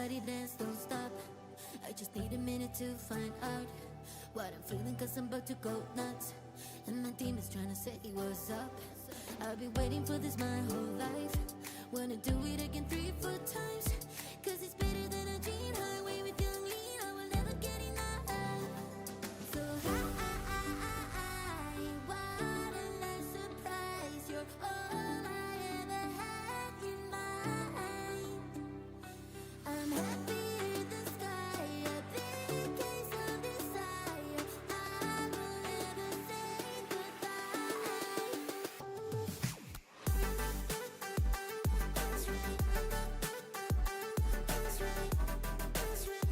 Everybody dance, don't stop. I just need a minute to find out what I'm feeling, cause I'm about to go nuts. And my team is trying to say what's up. I've been waiting for this my whole life. Wanna do it again 3-4 times, cause it's better than a dream. Highway with young Lee, I will never get enough. So what a nice surprise. You're all I ever had in mind. I'm happy in the sky, a big case of desire. I will never say goodbye. That's right. That's right. That's right.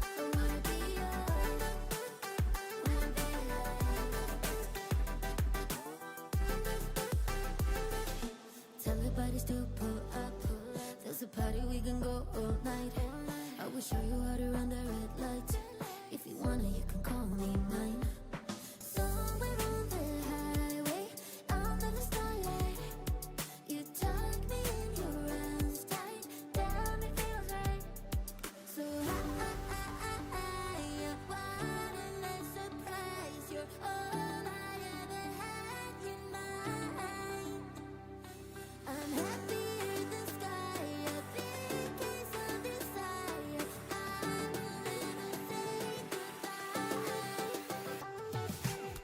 I wanna be yours. Wanna be yours. Tell the bodies to pull up. There's a party, we can go all night. I will show you how to run the red light. If you wanna, you can call me mine. Somewhere on the highway, under the starlight, you tuck me in your arms tight. Damn, it feels right. So what a nice surprise. You're all I ever had in mind. I'm happy in the sky, a big case of desire. I will never say goodbye. That's right.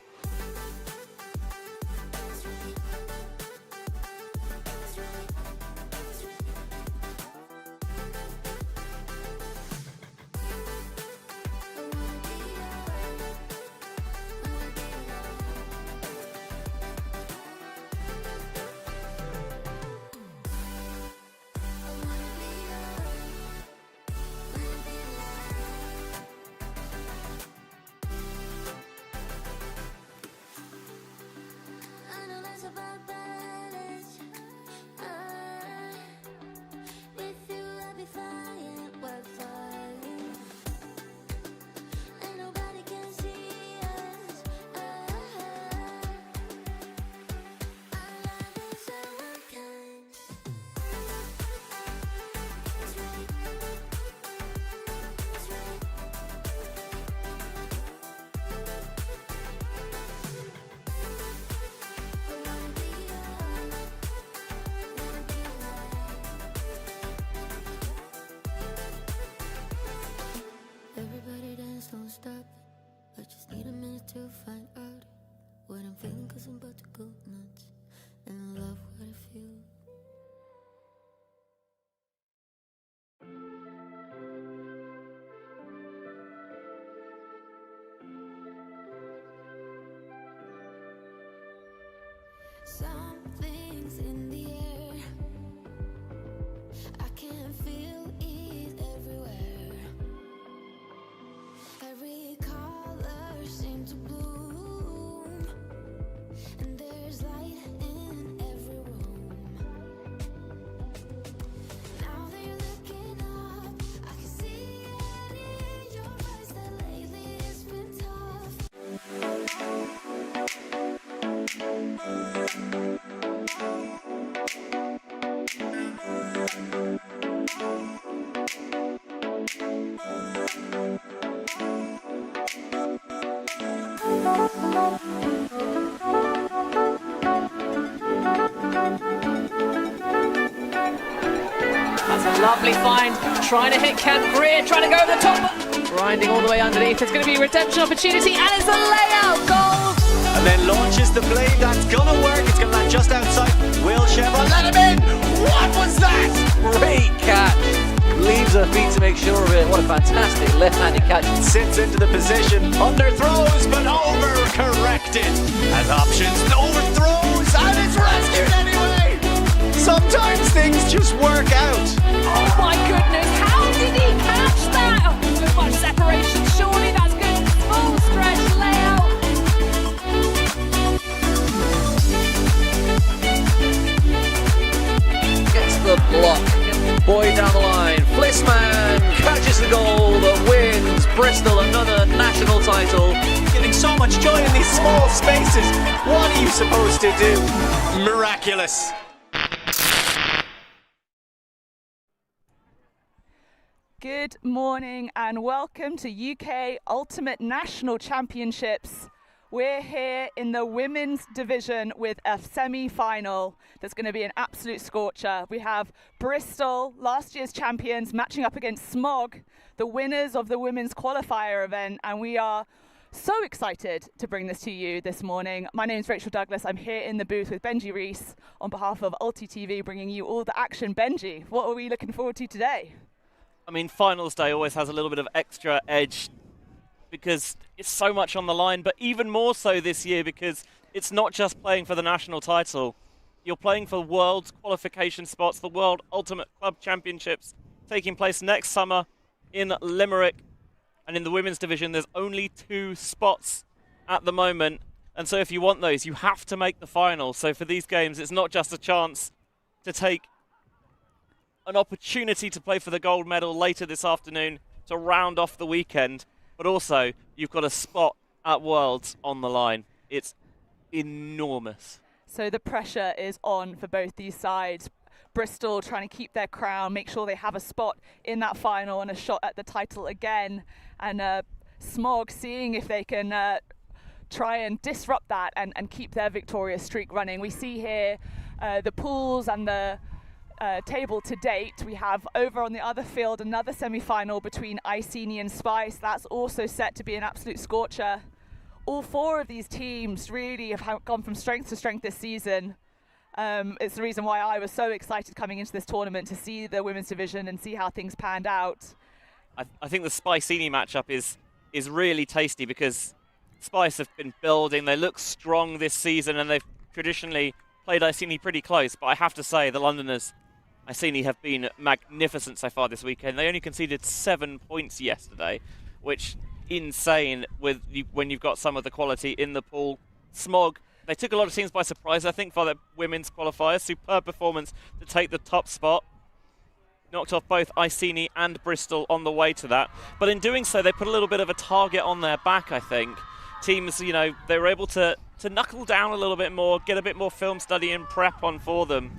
That's right. That's right. I wanna be yours. Wanna be I wanna be yours. Wanna be I know less about balance. With you I'll be flying while falling. And nobody can see us. Our love is so unkind. That's right. That's right. I wanna be yours. Wanna be Everybody dance, don't stop. I just need a minute to find out what I'm feeling, cause I'm about to go nuts. And I love what I feel. Something's in the air. I can feel it everywhere. Every color seems to bloom, and there's light in every room. Now that you're looking up, I can see it in your eyes that lately it's been tough. That's a lovely find. Trying to hit Camp Greer, trying to go over the top. Grinding all the way underneath. It's going to be a redemption opportunity, and it's a layout goal. And then launches the blade. That's gonna work. It's gonna land just outside. Will Chevron let him in? What was that? Great catch. Leaves her feet to make sure of it. What a fantastic left-handed catch. Sits into the position. Underthrows, but over-corrected. Has options. Overthrows, and it's rescued anyway. Sometimes things just work out. Oh my goodness, how did he catch that? Oh, so much separation, surely that's good. Full stretch layout. Gets the block. Boy down the line. Flissman catches the goal that wins Bristol another national title. Getting so much joy in these small spaces. What are you supposed to do? Miraculous. Good morning and welcome to UK Ultimate National Championships. We're here in the women's division with a semi-final that's going to be an absolute scorcher. We have Bristol, last year's champions, matching up against Smog, the winners of the women's qualifier event, and we are so excited to bring this to you this morning. My name is Rachel Douglas. I'm here in the booth with Benji Rees on behalf of ULTI.TV, bringing you all the action. Benji, what are we looking forward to today? I mean, finals day always has a little bit of extra edge because it's so much on the line, but even more so this year because it's not just playing for the national title. You're playing for world qualification spots, the World Ultimate Club Championships taking place next summer in Limerick. And in the women's division, there's only 2 spots at the moment. And so if you want those, you have to make the final. So for these games, it's not just a chance to take an opportunity to play for the gold medal later this afternoon to round off the weekend, but also you've got a spot at Worlds on the line. It's enormous. So the pressure is on for both these sides. Bristol trying to keep their crown, make sure they have a spot in that final and a shot at the title again. And Smog seeing if they can try and disrupt that and keep their victorious streak running. We see here the pools and the table to date. We have over on the other field another semi-final between Iceni and Spice. That's also set to be an absolute scorcher. All 4 of these teams really have gone from strength to strength this season. It's the reason why I was so excited coming into this tournament to see the women's division and see how things panned out. I think the Spicini matchup is really tasty because Spice have been building. They look strong this season and they've traditionally played Iceni pretty close. But I have to say, the Londoners, Iceni, have been magnificent so far this weekend. They only conceded 7 points yesterday, which insane when you've got some of the quality in the pool. Smog, they took a lot of teams by surprise, I think, for their women's qualifiers. Superb performance to take the top spot. Knocked off both Iceni and Bristol on the way to that. But in doing so, they put a little bit of a target on their back, I think. Teams, you know, they were able to knuckle down a little bit more, get a bit more film study and prep on for them.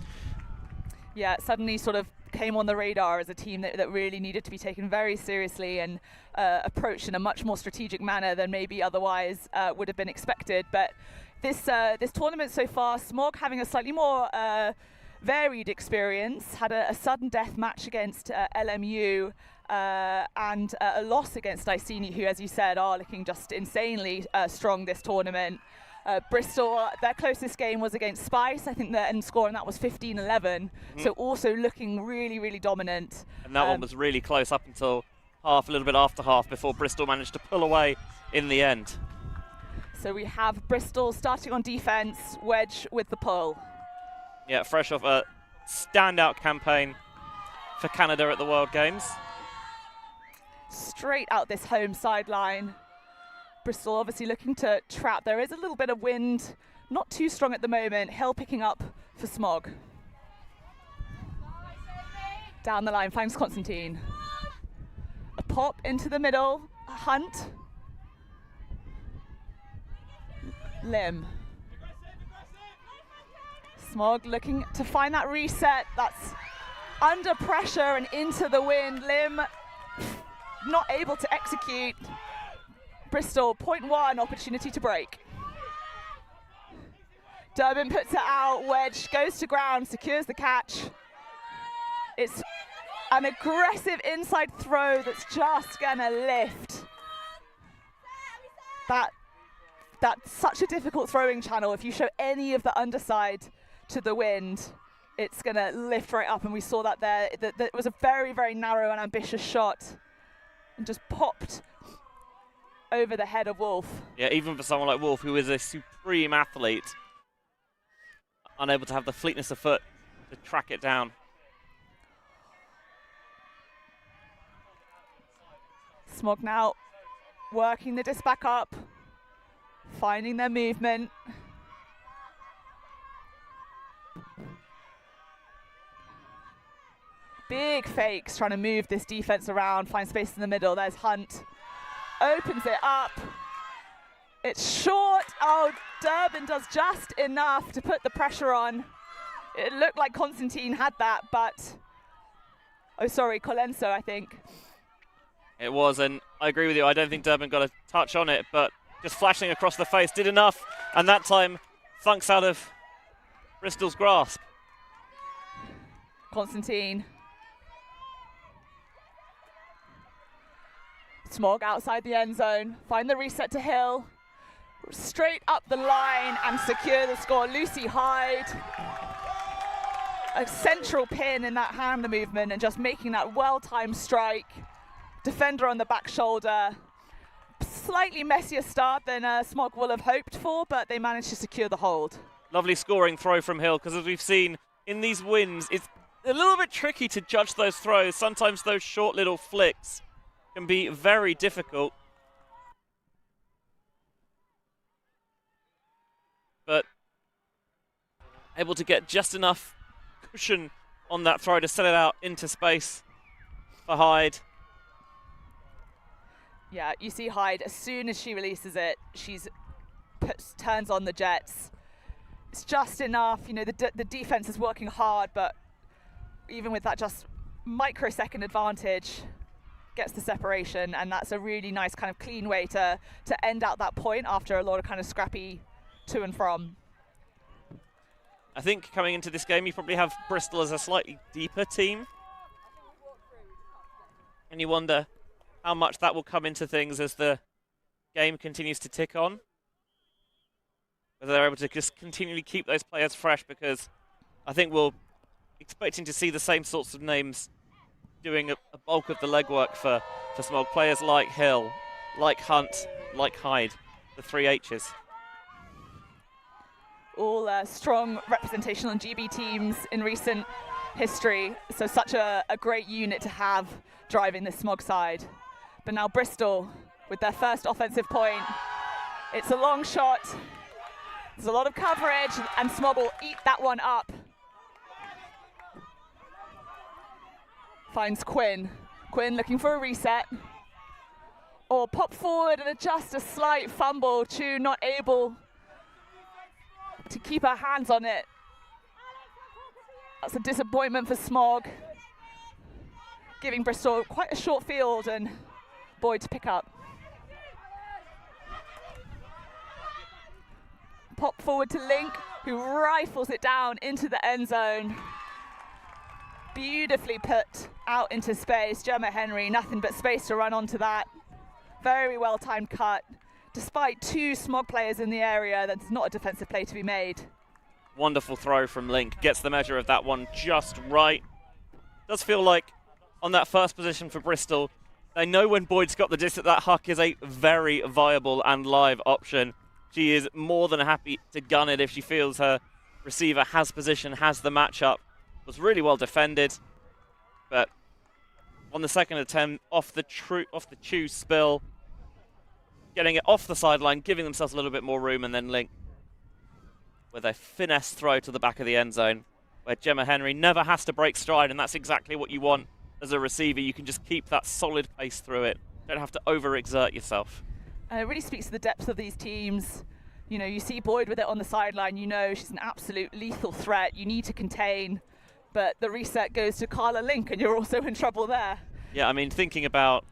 Yeah, it suddenly sort of came on the radar as a team that really needed to be taken very seriously and approached in a much more strategic manner than maybe otherwise would have been expected. But this tournament so far, Smog having a slightly more varied experience, had a sudden death match against LMU and a loss against Iceni, who, as you said, are looking just insanely strong this tournament. Bristol, their closest game was against Spice. I think the end score on that was 15-11. So also looking really, really dominant. And that one was really close up until half, a little bit after half, before Bristol managed to pull away in the end. So we have Bristol starting on defense, Wedge with the pull. Yeah, fresh off a standout campaign for Canada at the World Games. Straight out this home sideline. Bristol obviously looking to trap. There is a little bit of wind, not too strong at the moment. Hill picking up for Smog. Down the line finds Constantine. A pop into the middle, a Hunt. Lim. Smog looking to find that reset. That's under pressure and into the wind. Lim not able to execute. Bristol, 0.1, opportunity to break. Durbin puts it out, Wedge goes to ground, secures the catch. It's an aggressive inside throw that's just gonna lift. That's such a difficult throwing channel. If you show any of the underside to the wind, it's gonna lift right up, and we saw that there. That was a very, very narrow and ambitious shot, and just popped over the head of Wolf. Yeah, even for someone like Wolf, who is a supreme athlete, unable to have the fleetness of foot to track it down. Smog now working the disc back up, finding their movement. Big fakes trying to move this defense around, find space in the middle. There's Hunt. Opens it up. It's short. Oh, Durbin does just enough to put the pressure on. It looked like Constantine had that, but... Oh, sorry, Colenso, I think. It was, and I agree with you. I don't think Durban got a touch on it, but just flashing across the face did enough. And that time, thunks out of Bristol's grasp. Constantine. Smog outside the end zone. Find the reset to Hill. Straight up the line and secure the score. Lucy Hyde. A central pin in that hand movement and just making that well-timed strike. Defender on the back shoulder. Slightly messier start than Smog will have hoped for, but they managed to secure the hold. Lovely scoring throw from Hill, because as we've seen in these wins, it's a little bit tricky to judge those throws. Sometimes those short little flicks can be very difficult. But able to get just enough cushion on that throw to set it out into space for Hyde. Yeah, you see Hyde, as soon as she releases it, turns on the jets. It's just enough, you know, the defense is working hard, but even with that just microsecond advantage, gets the separation, and that's a really nice kind of clean way to end out that point after a lot of kind of scrappy to and from. I think coming into this game, you probably have Bristol as a slightly deeper team. And you wonder how much that will come into things as the game continues to tick on. Whether they're able to just continually keep those players fresh, because I think we're expecting to see the same sorts of names doing a bulk of the legwork for Smog. Players like Hill, like Hunt, like Hyde, the 3 H's. All strong representation on GB teams in recent history, so such a great unit to have driving this Smog side. But now Bristol with their first offensive point. It's a long shot. There's a lot of coverage, and Smog will eat that one up. Finds Quinn. Quinn looking for a reset. Or pop forward and just a slight fumble. Chu not able to keep her hands on it. That's a disappointment for Smog. Giving Bristol quite a short field and Boyd to pick up. Pop forward to Link, who rifles it down into the end zone. Beautifully put out into space. Gemma Henry, nothing but space to run onto that. Very well timed cut. Despite 2 Smog players in the area, that's not a defensive play to be made. Wonderful throw from Link. Gets the measure of that one just right. Does feel like on that first position for Bristol, they know when Boyd's got the disc that Huck is a very viable and live option. She is more than happy to gun it if she feels her receiver has position, has the matchup. Was really well defended, but on the second attempt, off the Chu spill, getting it off the sideline, giving themselves a little bit more room, and then Link with a finesse throw to the back of the end zone, where Gemma Henry never has to break stride, and that's exactly what you want as a receiver. You can just keep that solid pace through it. Don't have to overexert yourself. It really speaks to the depth of these teams. You know, you see Boyd with it on the sideline, you know she's an absolute lethal threat. You need to contain, but the reset goes to Carla Link, and you're also in trouble there. Yeah, I mean, thinking about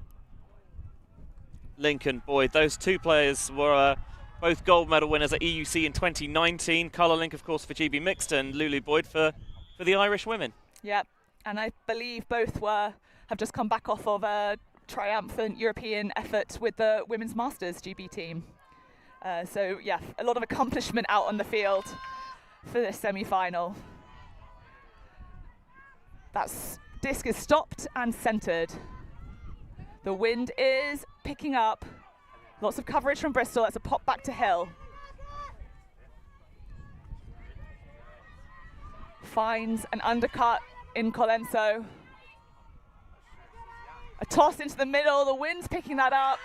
Link and Boyd, those 2 players were both gold medal winners at EUC in 2019. Carla Link, of course, for GB Mixed, and Lulu Boyd for the Irish women. Yeah, and I believe both have just come back off of a triumphant European effort with the Women's Masters GB team. So, yeah, a lot of accomplishment out on the field for this semi-final. That disc is stopped and centered. The wind is picking up. Lots of coverage from Bristol. That's a pop back to Hill. Finds an undercut in Colenso. A toss into the middle. The wind's picking that up.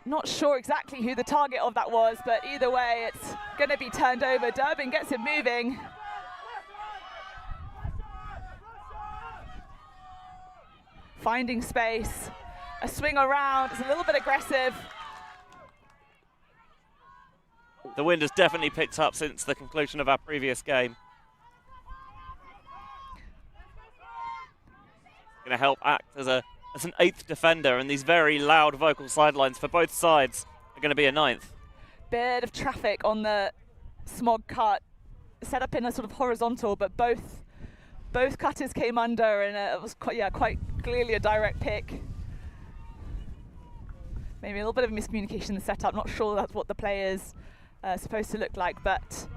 Not sure exactly who the target of that was, but either way, it's going to be turned over. Durban gets it moving. Finding space. A swing around. It's a little bit aggressive. The wind has definitely picked up since the conclusion of our previous game. Going to help act as a as an 8th defender, and these very loud vocal sidelines for both sides are going to be a 9th. Bit of traffic on the Smog cut, set up in a sort of horizontal, but both cutters came under, and it was quite clearly a direct pick. Maybe a little bit of miscommunication in the setup. Not sure that's what the play is supposed to look like, but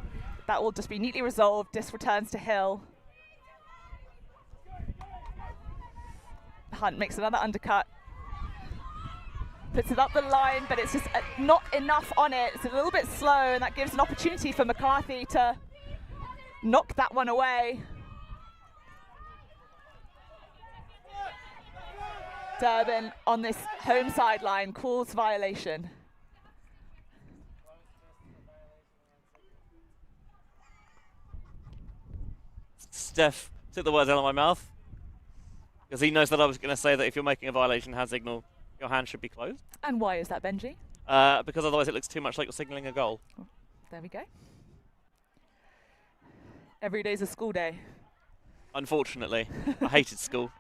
that will just be neatly resolved. Disc returns to Hill. Hunt makes another undercut. Puts it up the line, but it's just not enough on it. It's a little bit slow, and that gives an opportunity for McCarthy to knock that one away. Durban on this home sideline calls violation. Steph took the words out of my mouth because he knows that I was going to say that if you're making a violation hand signal, your hand should be closed. And why is that, Benji? Because otherwise it looks too much like you're signalling a goal. Oh, there we go. Every day's a school day. Unfortunately. I hated school.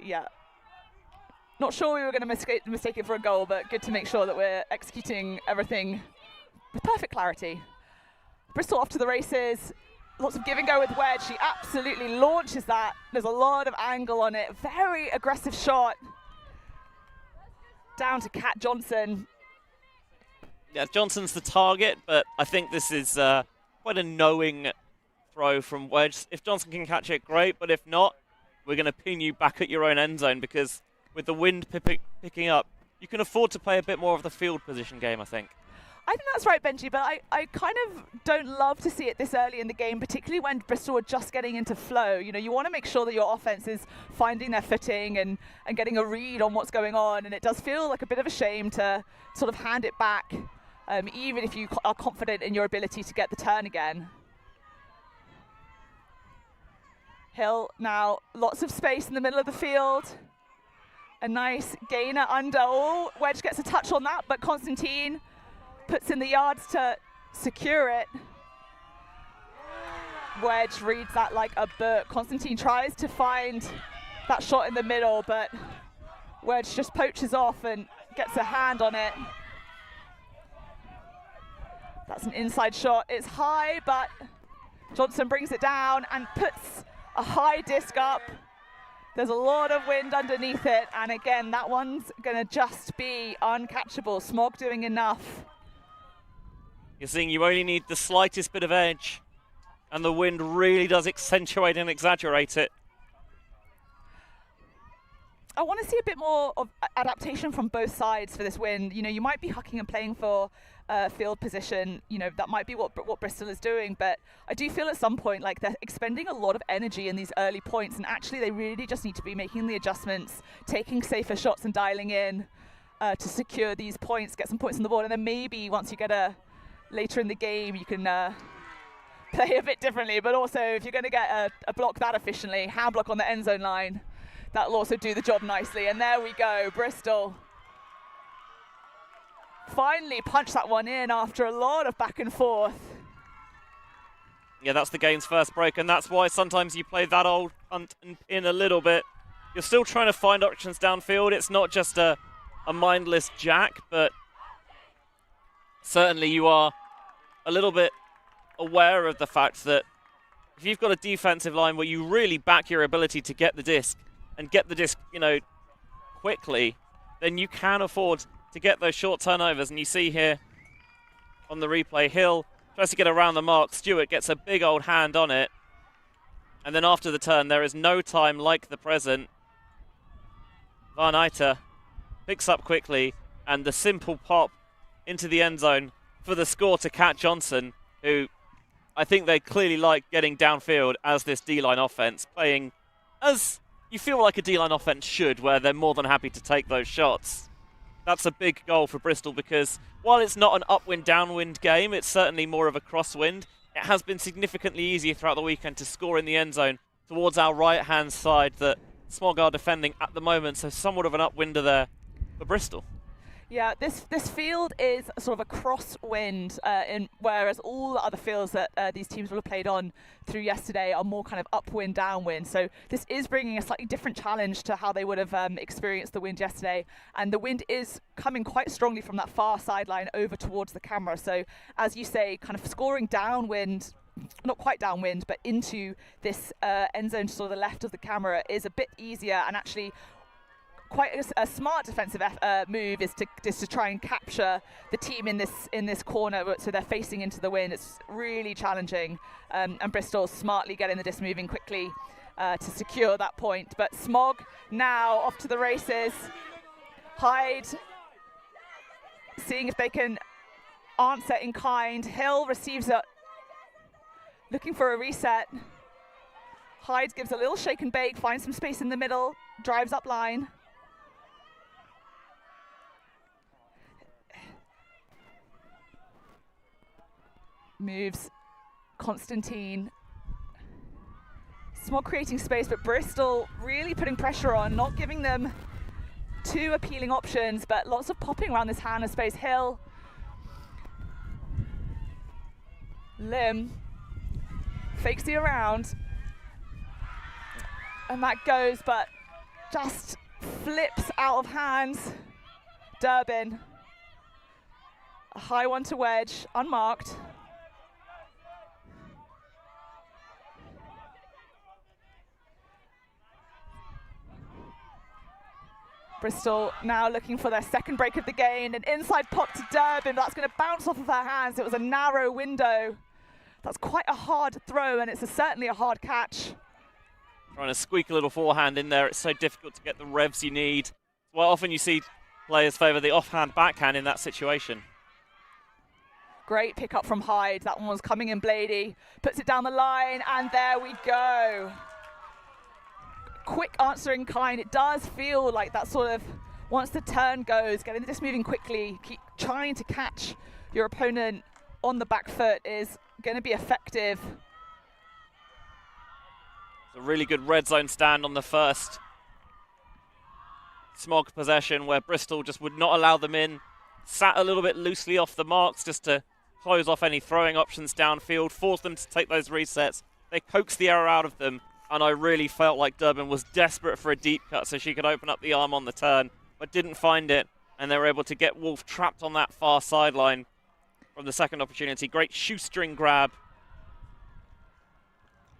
Yeah. Not sure we were going to mistake it for a goal, but good to make sure that we're executing everything with perfect clarity. Bristol off to the races. Lots of give and go with Wedge. She absolutely launches that. There's a lot of angle on it. Very aggressive shot. Down to Kat Johnson. Yeah, Johnson's the target, but I think this is quite a knowing throw from Wedge. If Johnson can catch it, great, but if not, we're going to pin you back at your own end zone, because with the wind picking up, you can afford to play a bit more of the field position game, I think. I think that's right, Benji, but I kind of don't love to see it this early in the game, particularly when Bristol are just getting into flow. You know, you want to make sure that your offense is finding their footing and getting a read on what's going on, and it does feel like a bit of a shame to sort of hand it back, even if you are confident in your ability to get the turn again. Hill now, lots of space in the middle of the field. A nice gainer under. Oh, Wedge gets a touch on that, but Constantine puts in the yards to secure it. Wedge reads that like a book. Constantine tries to find that shot in the middle, but Wedge just poaches off and gets a hand on it. That's an inside shot. It's high, but Johnson brings it down and puts a high disc up. There's a lot of wind underneath it, and again, that one's gonna just be uncatchable. Smog doing enough. You're seeing you only need the slightest bit of edge, and the wind really does accentuate and exaggerate it. I want to see a bit more of adaptation from both sides for this wind. You know, you might be hucking and playing for field position. You know, that might be what Bristol is doing, but I do feel at some point like they're expending a lot of energy in these early points, and actually they really just need to be making the adjustments, taking safer shots and dialing in to secure these points, get some points on the board, and then maybe once you get later in the game, you can play a bit differently. But also, if you're going to get a block that efficiently, hand block on the end zone line, that'll also do the job nicely. And there we go, Bristol finally punched that one in after a lot of back and forth. Yeah, that's the game's first break, and that's why sometimes you play that old punt and pin a little bit. You're still trying to find options downfield. It's not just a mindless jack, but certainly you are a little bit aware of the fact that if you've got a defensive line where you really back your ability to get the disc and get the disc, you know, quickly, then you can afford to get those short turnovers. And you see here on the replay, Hill tries to get around the mark. Stewart gets a big old hand on it. And then after the turn, there is no time like the present. Van Eiter picks up quickly, and the simple pop into the end zone for the score to Kat Johnson, who I think they clearly like getting downfield as this D-line offense, playing as you feel like a D-line offense should, where they're more than happy to take those shots. That's a big goal for Bristol, because while it's not an upwind-downwind game, it's certainly more of a crosswind. It has been significantly easier throughout the weekend to score in the end zone towards our right-hand side that Smog are defending at the moment, so somewhat of an upwinder there for Bristol. Yeah, this field is sort of a crosswind, whereas all the other fields that these teams will have played on through yesterday are more kind of upwind, downwind. So this is bringing a slightly different challenge to how they would have experienced the wind yesterday. And the wind is coming quite strongly from that far sideline over towards the camera. So as you say, kind of scoring downwind, not quite downwind, but into this end zone to sort of the left of the camera is a bit easier, and actually quite a smart defensive move is to try and capture the team in this corner, so they're facing into the wind. It's really challenging, and Bristol smartly getting the disc moving quickly to secure that point. But Smog now off to the races. Hyde seeing if they can answer in kind. Hill receives it, looking for a reset. Hyde gives a little shake and bake, finds some space in the middle, drives up line. Moves Constantine. Smog creating space, but Bristol really putting pressure on, not giving them too appealing options, but lots of popping around this hand of space. Hill, Lim, fakes the around, and that goes, but just flips out of hands. Durbin, a high one to wedge, unmarked. Bristol now looking for their second break of the game. An inside pop to Durbin, that's going to bounce off of her hands. It was a narrow window. That's quite a hard throw, and it's certainly a hard catch. Trying to squeak a little forehand in there. It's so difficult to get the revs you need. Well, often you see players favour the offhand backhand in that situation. Great pick up from Hyde. That one was coming in bladey. Puts it down the line, and there we go. Quick answer in kind. It does feel like that sort of, once the turn goes, getting the disc moving quickly, keep trying to catch your opponent on the back foot is going to be effective. It's a really good red zone stand on the first Smog possession, where Bristol just would not allow them in. Sat a little bit loosely off the marks just to close off any throwing options downfield, force them to take those resets. They coaxed the error out of them. And I really felt like Durbin was desperate for a deep cut so she could open up the arm on the turn, but didn't find it. And they were able to get Wolf trapped on that far sideline from the second opportunity. Great shoestring grab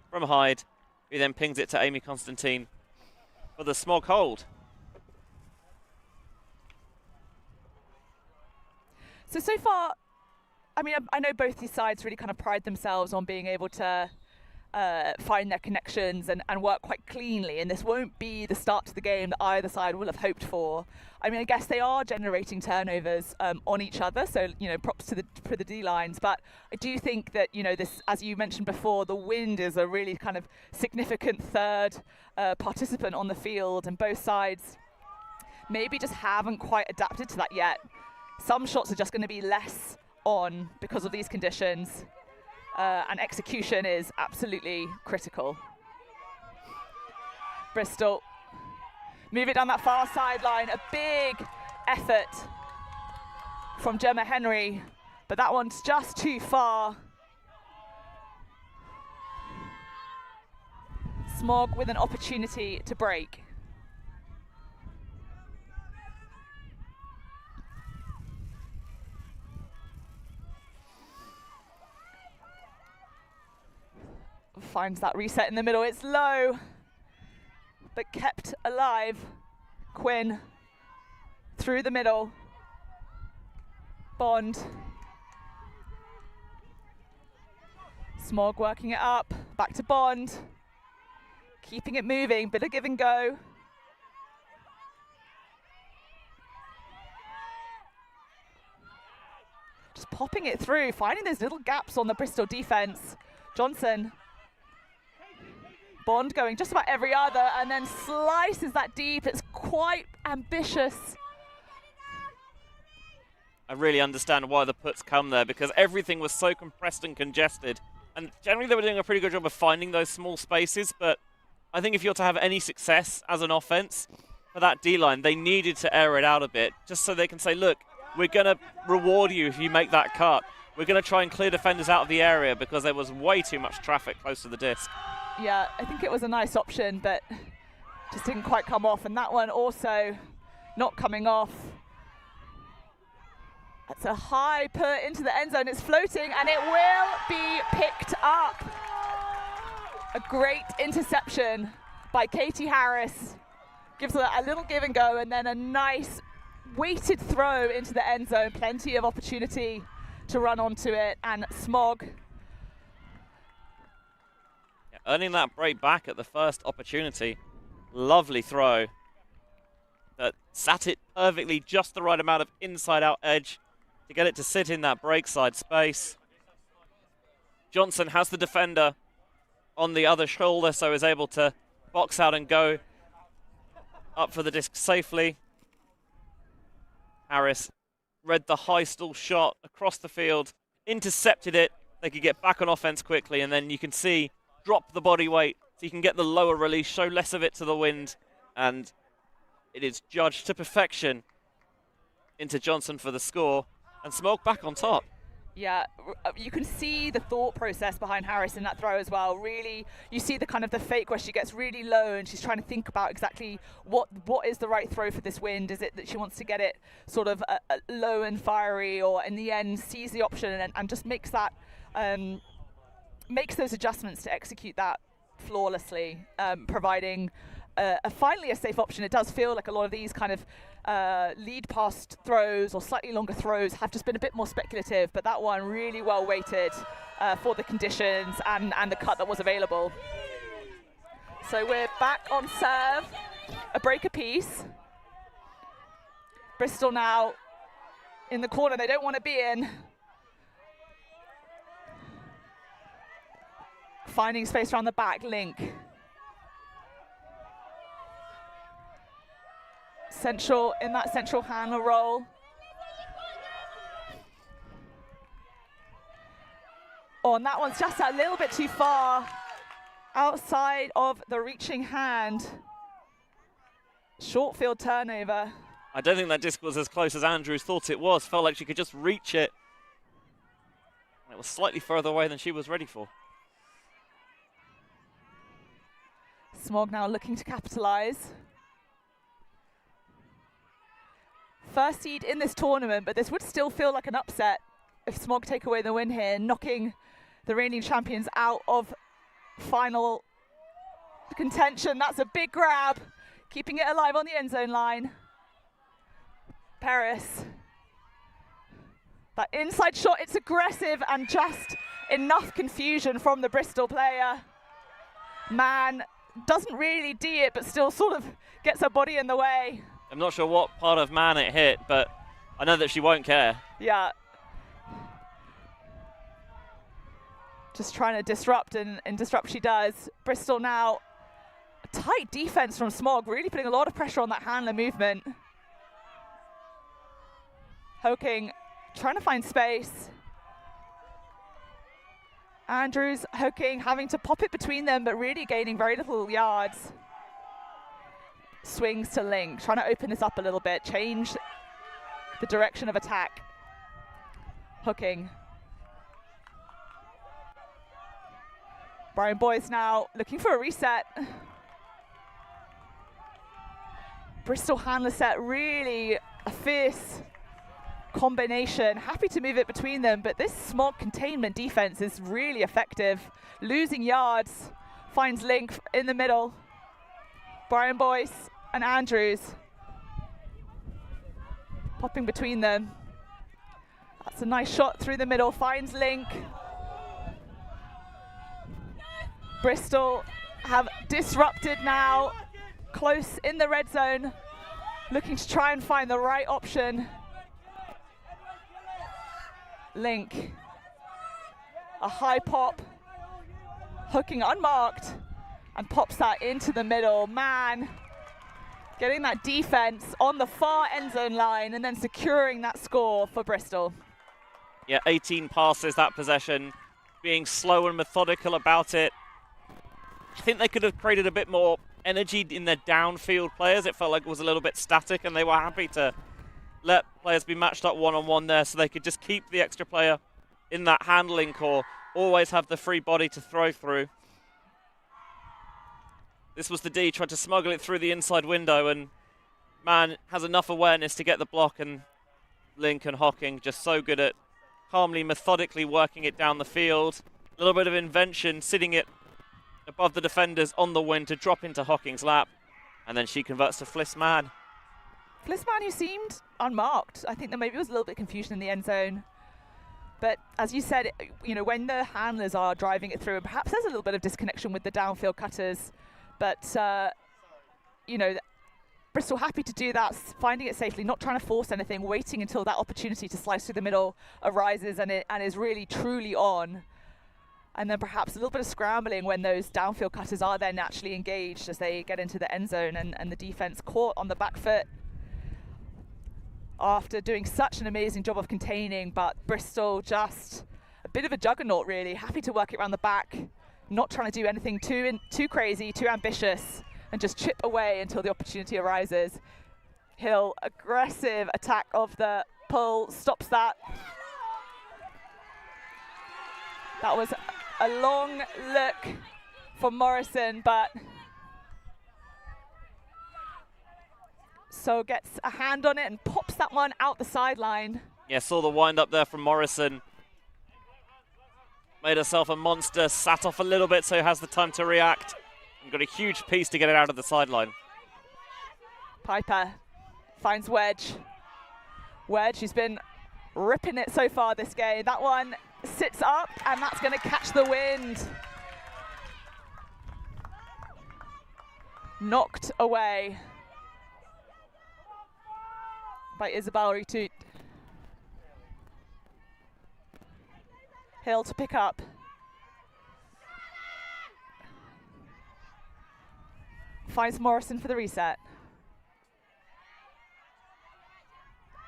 from Hyde, who then pings it to Amy Constantine for the Smog hold. So far, I mean, I know both these sides really kind of pride themselves on being able to find their connections and work quite cleanly, and this won't be the start to the game that either side will have hoped for. I mean, I guess they are generating turnovers on each other, so, you know, props to the D lines, but I do think that, you know, this, as you mentioned before, the wind is a really kind of significant third participant on the field, and both sides maybe just haven't quite adapted to that yet. Some shots are just going to be less on because of these conditions. And execution is absolutely critical. Bristol move it down that far sideline. A big effort from Gemma Henry, but that one's just too far. Smog with an opportunity to break. Finds that reset in the middle. It's low, but kept alive. Quinn through the middle. Bond. Smog working it up. Back to Bond. Keeping it moving. Bit of give and go. Just popping it through, finding those little gaps on the Bristol defense. Johnson. Bond going just about every other, and then slices that deep. It's quite ambitious. I really understand why the puts come there, because everything was so compressed and congested. And generally they were doing a pretty good job of finding those small spaces, but I think if you're to have any success as an offense, for that D-line. They needed to air it out a bit, just so they can say, look, we're going to reward you if you make that cut. We're going to try and clear defenders out of the area because there was way too much traffic close to the disc. Yeah, I think it was a nice option, but just didn't quite come off. And that one also not coming off. That's a high put into the end zone. It's floating, and it will be picked up. A great interception by Katie Harris. Gives her a little give and go, and then a nice weighted throw into the end zone. Plenty of opportunity to run onto it, and Smog. Yeah, earning that break back at the first opportunity. Lovely throw. That sat it perfectly, just the right amount of inside-out edge to get it to sit in that break side space. Johnson has the defender on the other shoulder, so is able to box out and go up for the disc safely. Harris read the high stall shot across the field, intercepted it. They could get back on offense quickly, and then you can see drop the body weight so you can get the lower release, show less of it to the wind, and it is judged to perfection into Johnson for the score, and Smog back on top. Yeah, you can see the thought process behind Harris in that throw as well. Really, you see the kind of the fake where she gets really low and she's trying to think about exactly what is the right throw for this wind. Is it that she wants to get it sort of low and fiery, or in the end sees the option and just makes that makes those adjustments to execute that flawlessly, providing finally a safe option. It does feel like a lot of these kind of lead past throws or slightly longer throws have just been a bit more speculative, but that one really well weighted for the conditions and the cut that was available. So we're back on serve, a break apiece. Bristol now in the corner they don't want to be in. Finding space around the back, Link. Central in that central handler role. Oh, and that one's just a little bit too far outside of the reaching hand. Short field turnover. I don't think that disc was as close as Andrews thought it was. Felt like she could just reach it. It was slightly further away than she was ready for. Smog now looking to capitalize. First seed in this tournament, but this would still feel like an upset if Smog take away the win here, knocking the reigning champions out of final contention. That's a big grab, keeping it alive on the end zone line. Paris. That inside shot, it's aggressive and just enough confusion from the Bristol player. Man doesn't really D it, but still sort of gets her body in the way. I'm not sure what part of man it hit, but I know that she won't care. Yeah. Just trying to disrupt, and disrupt she does. Bristol now, a tight defense from Smog, really putting a lot of pressure on that handler movement. Hoking, trying to find space. Andrews, Hoking, having to pop it between them, but really gaining very little yards. Swings to Link, trying to open this up a little bit, change the direction of attack. Hooking. Brian Boyce now looking for a reset. Bristol handler set, really a fierce combination. Happy to move it between them, but this Smog containment defense is really effective. Losing yards, finds Link in the middle. Brian Boyce and Andrews popping between them. That's a nice shot through the middle, finds Link. Bristol have disrupted now, close in the red zone, looking to try and find the right option. Link, a high pop, hooking unmarked, and pops that into the middle. Man, getting that defense on the far end zone line and then securing that score for Bristol. Yeah, 18 passes that possession, being slow and methodical about it. I think they could have created a bit more energy in their downfield players. It felt like it was a little bit static, and they were happy to let players be matched up one-on-one there so they could just keep the extra player in that handling core, always have the free body to throw through. This was the D, tried to smuggle it through the inside window, and man has enough awareness to get the block, and Link and Hocking just so good at calmly, methodically working it down the field. A little bit of invention, sitting it above the defenders on the wing to drop into Hocking's lap, and then she converts to Flissman. Flissman, who seemed unmarked. I think there maybe was a little bit of confusion in the end zone. But as you said, you know, when the handlers are driving it through, and perhaps there's a little bit of disconnection with the downfield cutters, but, you know, Bristol happy to do that, finding it safely, not trying to force anything, waiting until that opportunity to slice through the middle arises and is really, truly on. And then perhaps a little bit of scrambling when those downfield cutters are then naturally engaged as they get into the end zone, and the defense caught on the back foot after doing such an amazing job of containing, but Bristol just a bit of a juggernaut really, happy to work it around the back, not trying to do anything too crazy, too ambitious, and just chip away until the opportunity arises. Hill, aggressive attack of the pull, stops that. That was a long look for Morrison, but so gets a hand on it and pops that one out the sideline. Yeah, saw the wind up there from Morrison. Made herself a monster, sat off a little bit so has the time to react. And got a huge piece to get it out of the sideline. Piper finds Wedge. Wedge, who's been ripping it so far this game. That one sits up, and that's going to catch the wind. Knocked away by Isabelle Ritout. Hill to pick up. Finds Morrison for the reset.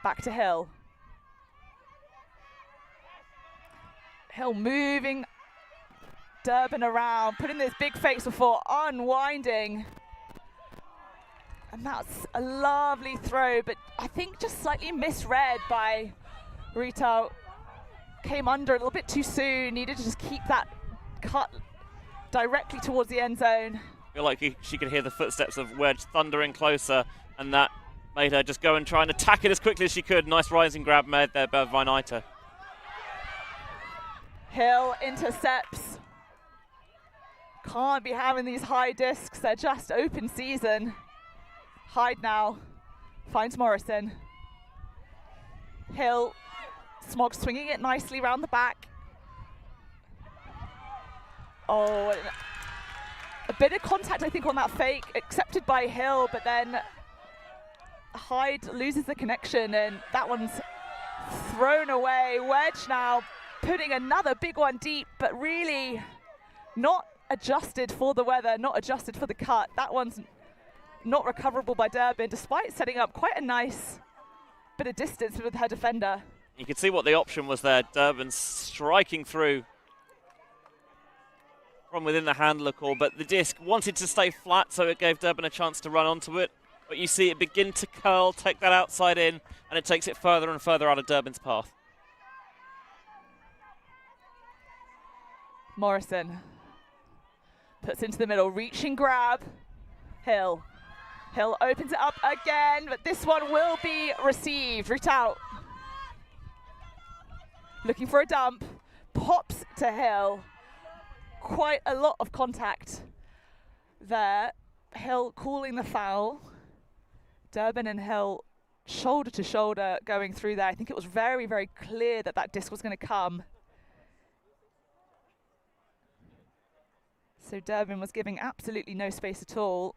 Back to Hill. Hill moving Durbin around, putting those big fakes before unwinding. And that's a lovely throw, but I think just slightly misread by Ritout. Came under a little bit too soon, needed to just keep that cut directly towards the end zone. I feel like she could hear the footsteps of Wedge thundering closer, and that made her just go and try and attack it as quickly as she could. Nice rising grab made there by Vinaita. Hill intercepts. Can't be having these high discs, they're just open season. Hyde now, finds Morrison. Hill, Smog swinging it nicely round the back. Oh, a bit of contact I think on that fake, accepted by Hill, but then Hyde loses the connection and that one's thrown away. Wedge now putting another big one deep, but really not adjusted for the weather, not adjusted for the cut. That one's not recoverable by Durbin, despite setting up quite a nice bit of distance with her defender. You can see what the option was there. Durbin striking through from within the handler core, but the disc wanted to stay flat, so it gave Durbin a chance to run onto it. But you see it begin to curl, take that outside in, and it takes it further and further out of Durbin's path. Morrison puts into the middle, reaching grab. Hill opens it up again, but this one will be received. Ritout looking for a dump, pops to Hill. Quite a lot of contact there. Hill calling the foul. Durbin and Hill shoulder to shoulder going through there. I think it was very, very clear that that disc was going to come. So Durbin was giving absolutely no space at all.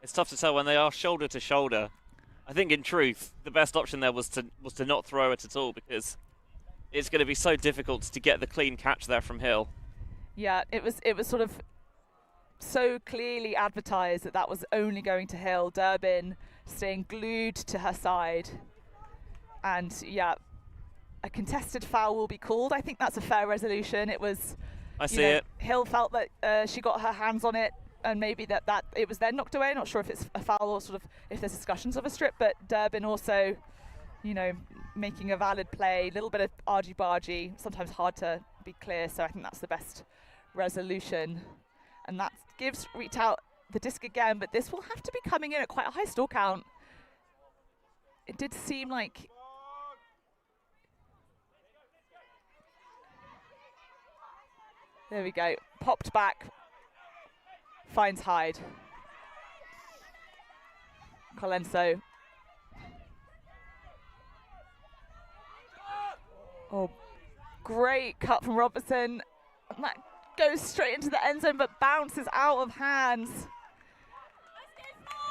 It's tough to tell when they are shoulder to shoulder. I think in truth, the best option there was to not throw it at all, because it's going to be so difficult to get the clean catch there from Hill. Yeah, it was sort of so clearly advertised that that was only going to Hill. Durbin staying glued to her side. And yeah, a contested foul will be called. I think that's a fair resolution. It was, I see it. Hill felt that she got her hands on it, and maybe that it was then knocked away. Not sure if it's a foul or sort of if there's discussions of a strip, but Durbin also, making a valid play, a little bit of argy-bargy, sometimes hard to be clear, so I think that's the best resolution. And that gives Reach Out the disc again, but this will have to be coming in at quite a high stall count. It did seem like... There we go, popped back, finds Hyde. Colenso. Oh, great cut from Robertson. And that goes straight into the end zone, but bounces out of hands.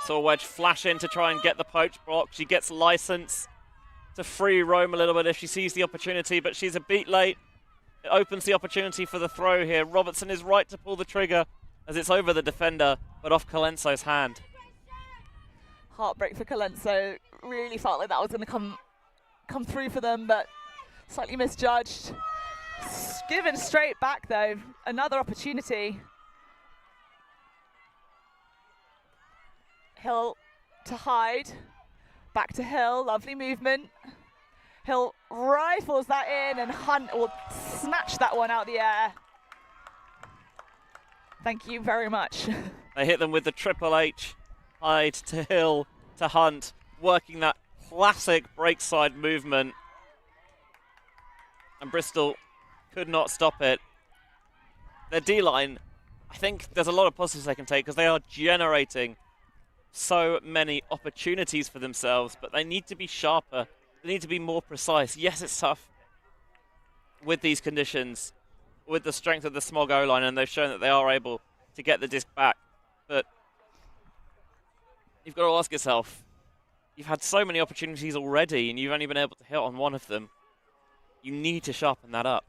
Saw Wedge flash in to try and get the poach block. She gets license to free roam a little bit if she sees the opportunity, but she's a beat late. It opens the opportunity for the throw here. Robertson is right to pull the trigger as it's over the defender, but off Colenso's hand. Heartbreak for Colenso. Really felt like that was going to come through for them, but slightly misjudged. Given straight back though. Another opportunity. Hill to Hyde. Back to Hill. Lovely movement. Hill rifles that in, and Hunt will snatch that one out the air. Thank you very much. They hit them with the Triple H. Hyde to Hill to Hunt, working that classic breakside movement. And Bristol could not stop it. Their D-line, I think there's a lot of positives they can take because they are generating so many opportunities for themselves, but they need to be sharper. They need to be more precise. Yes, it's tough with these conditions, with the strength of the Smog O-line, and they've shown that they are able to get the disc back. But you've got to ask yourself, you've had so many opportunities already and you've only been able to hit on one of them. You need to sharpen that up.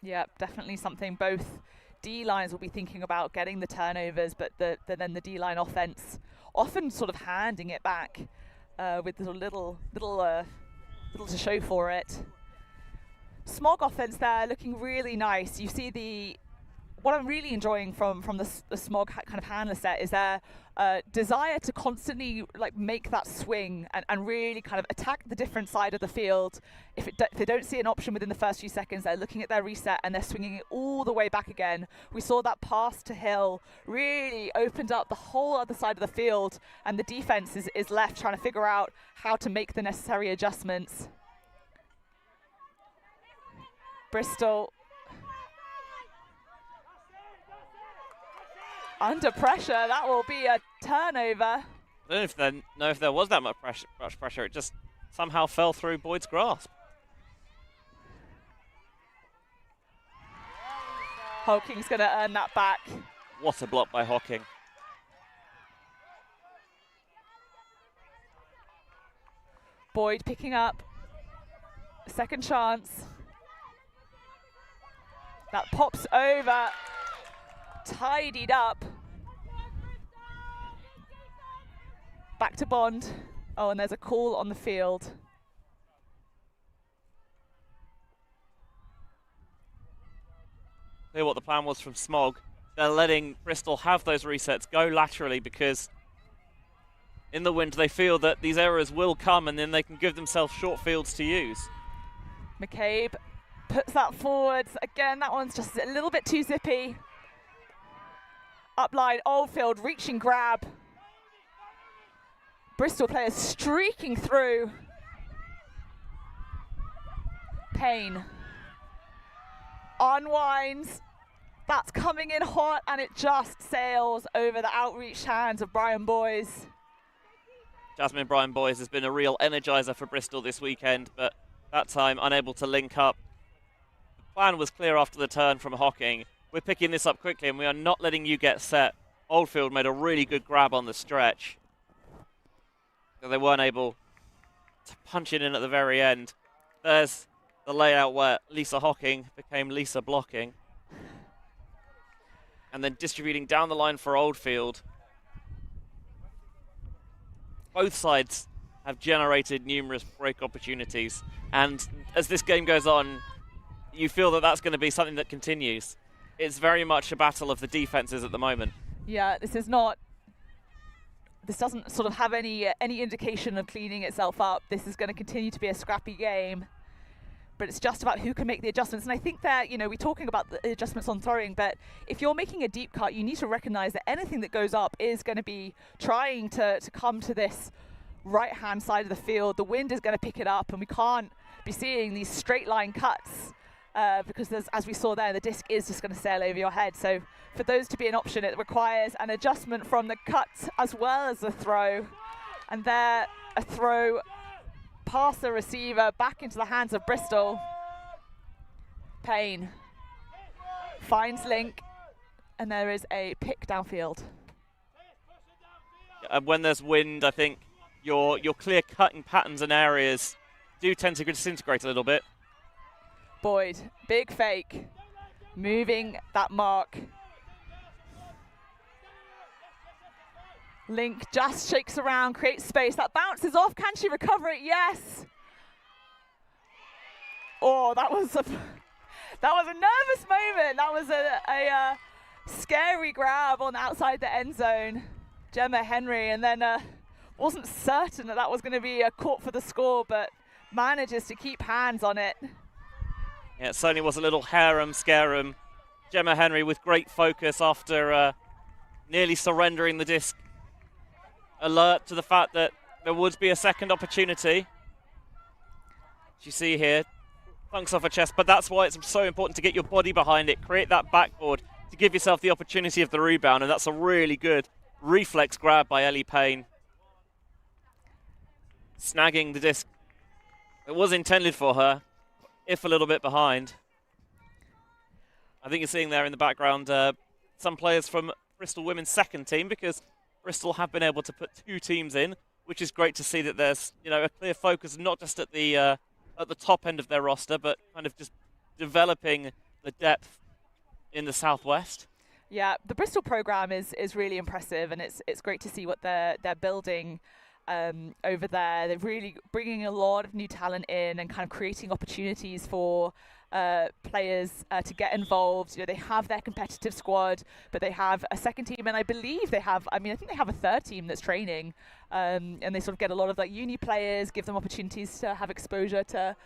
Yeah, definitely something both D-lines will be thinking about, getting the turnovers, but then the D-line offense often sort of handing it back with the little to show for it. Smog offense there looking really nice. You see what I'm really enjoying from the Smog kind of handler set is their desire to constantly make that swing and really kind of attack the different side of the field. If they don't see an option within the first few seconds, they're looking at their reset and they're swinging it all the way back again. We saw that pass to Hill really opened up the whole other side of the field, and the defense is left trying to figure out how to make the necessary adjustments. Bristol under pressure. That will be a turnover. I don't know if there was that much pressure. It just somehow fell through Boyd's grasp. Hawking's going to earn that back. What a block by Hawking. Boyd picking up. Second chance. That pops over. Tidied up. Back to Bond. Oh, and there's a call on the field. Clear what the plan was from Smog. They're letting Bristol have those resets, go laterally, because in the wind they feel that these errors will come and then they can give themselves short fields to use. McCabe puts that forward. Again, that one's just a little bit too zippy. Upline, Oldfield, reaching grab. Bristol players streaking through. Payne. Unwinds. That's coming in hot, and it just sails over the outreached hands of Brian Boys. Jasmine Brian Boys has been a real energizer for Bristol this weekend, but that time unable to link up. The plan was clear after the turn from Hocking. We're picking this up quickly and we are not letting you get set. Oldfield made a really good grab on the stretch. So they weren't able to punch it in at the very end. There's the layout where Lisa Hocking became Lisa blocking. And then distributing down the line for Oldfield. Both sides have generated numerous break opportunities. And as this game goes on, you feel that that's going to be something that continues. It's very much a battle of the defenses at the moment. Yeah, this doesn't sort of have any indication of cleaning itself up. This is going to continue to be a scrappy game, but it's just about who can make the adjustments. And I think that, you know, we're talking about the adjustments on throwing, but if you're making a deep cut, you need to recognize that anything that goes up is going to be trying to come to this right-hand side of the field. The wind is going to pick it up, and we can't be seeing these straight line cuts because as we saw there, the disc is just going to sail over your head. So for those to be an option, it requires an adjustment from the cut as well as the throw. And there, a throw past the receiver back into the hands of Bristol. Payne finds Link, and there is a pick downfield. When there's wind, I think your clear cutting patterns and areas do tend to disintegrate a little bit. Boyd, big fake, moving that mark. Link just shakes around, creates space. That bounces off. Can she recover it? Yes. Oh, that was a nervous moment. That was a scary grab on outside the end zone. Gemma Henry, and then wasn't certain that was going to be a caught for the score, but manages to keep hands on it. Yeah, it certainly was a little harem-scarum. Gemma Henry with great focus after nearly surrendering the disc. Alert to the fact that there would be a second opportunity. As you see here, funks off her chest, but that's why it's so important to get your body behind it, create that backboard to give yourself the opportunity of the rebound, and that's a really good reflex grab by Ellie Payne. Snagging the disc. It was intended for her, if a little bit behind. I think you're seeing there in the background some players from Bristol women's second team, because Bristol have been able to put 2 teams in, which is great to see that there's, you know, a clear focus not just at the top end of their roster, but kind of just developing the depth in the southwest. Yeah, the Bristol program is really impressive, and it's great to see what they're building over there. They're really bringing a lot of new talent in and kind of creating opportunities for players to get involved. You know, they have their competitive squad, but they have a second team, and I believe they have, I think they have a third team that's training, and they sort of get a lot of like uni players, give them opportunities to have exposure to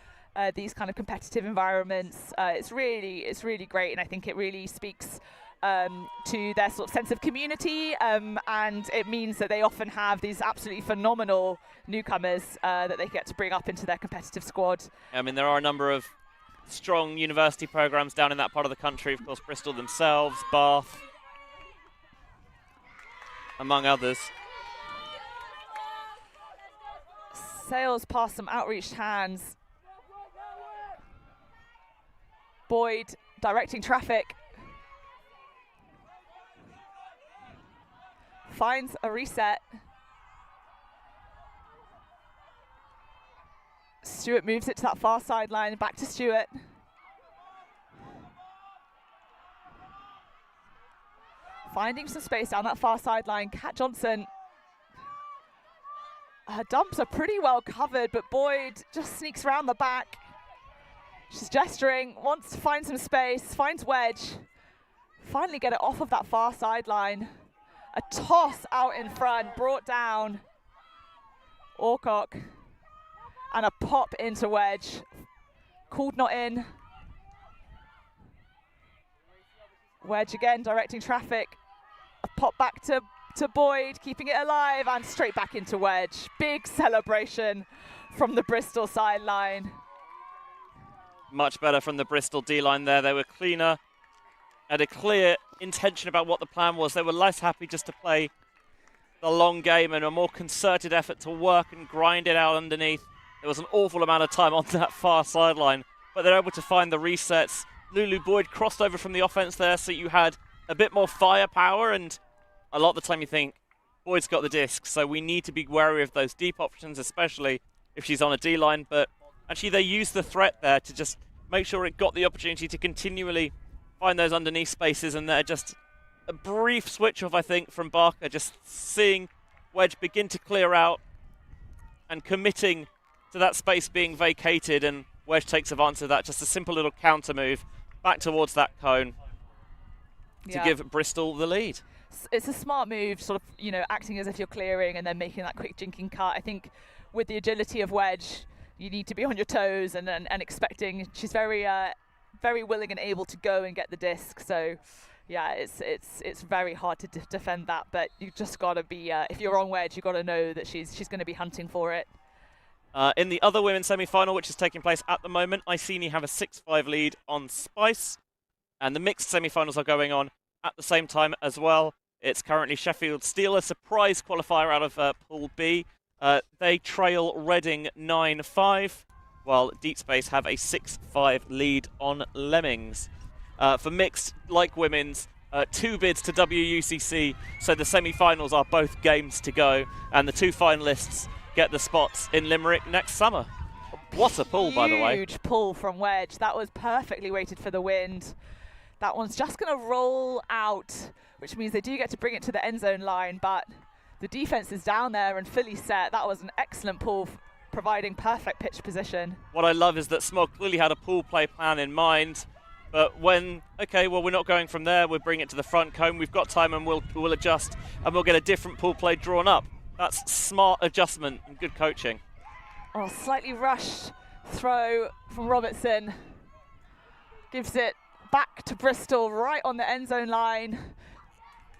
these kind of competitive environments. It's really great, and I think it really speaks to their sort of sense of community, and it means that they often have these absolutely phenomenal newcomers that they get to bring up into their competitive squad. I mean, there are a number of strong university programs down in that part of the country. Of course, Bristol themselves, Bath, among others. Sails past some outreached hands. Boyd directing traffic. Finds a reset. Stewart moves it to that far sideline, back to Stewart. Finding some space down that far sideline. Kat Johnson. Her dumps are pretty well covered, but Boyd just sneaks around the back. She's gesturing, wants to find some space, finds wedge. Finally get it off of that far sideline. A toss out in front, brought down. Orcock. And a pop into wedge. Called not in. Wedge again, directing traffic. A pop back to Boyd, keeping it alive, and straight back into wedge. Big celebration from the Bristol sideline. Much better from the Bristol D-line there. They were cleaner, had a clear intention about what the plan was. They were less happy just to play the long game and a more concerted effort to work and grind it out underneath. There was an awful amount of time on that far sideline, but they're able to find the resets. Lulu Boyd crossed over from the offense there, so you had a bit more firepower, and a lot of the time you think, Boyd's got the disc, so we need to be wary of those deep options, especially if she's on a D-line. But actually they used the threat there to just make sure it got the opportunity to continually find those underneath spaces, and they're just a brief switch off, I think, from Barker, just seeing wedge begin to clear out and committing to that space being vacated, and Wedge takes advantage of that. Just a simple little counter move back towards that cone to give Bristol the lead. It's a smart move, sort of, you know, acting as if you're clearing and then making that quick jinking cut. I think with the agility of Wedge, you need to be on your toes and expecting. She's very very willing and able to go and get the disc. So yeah, it's very hard to defend that, but you just got to be, if you're on Wedge, you got to know that she's going to be hunting for it. In the other women's semi-final, which is taking place at the moment, Iceni have a 6-5 lead on Spice, and the mixed semi-finals are going on at the same time as well. It's currently Sheffield Steel, a surprise qualifier out of Pool B. They trail Reading 9-5, while Deep Space have a 6-5 lead on Lemmings. For mixed, like women's, 2 bids to WUCC, so the semi-finals are both games to go, and the 2 finalists get the spots in Limerick next summer. What a pull, by the way. Huge pull from Wedge. That was perfectly weighted for the wind. That one's just going to roll out, which means they do get to bring it to the end zone line, but the defense is down there and fully set. That was an excellent pull, providing perfect pitch position. What I love is that Smog clearly had a pool play plan in mind, but when, okay, well, we're not going from there, we'll bring it to the front cone, we've got time and we'll adjust, and we'll get a different pool play drawn up. That's smart adjustment and good coaching. Oh, slightly rushed throw from Robertson. Gives it back to Bristol, right on the end zone line.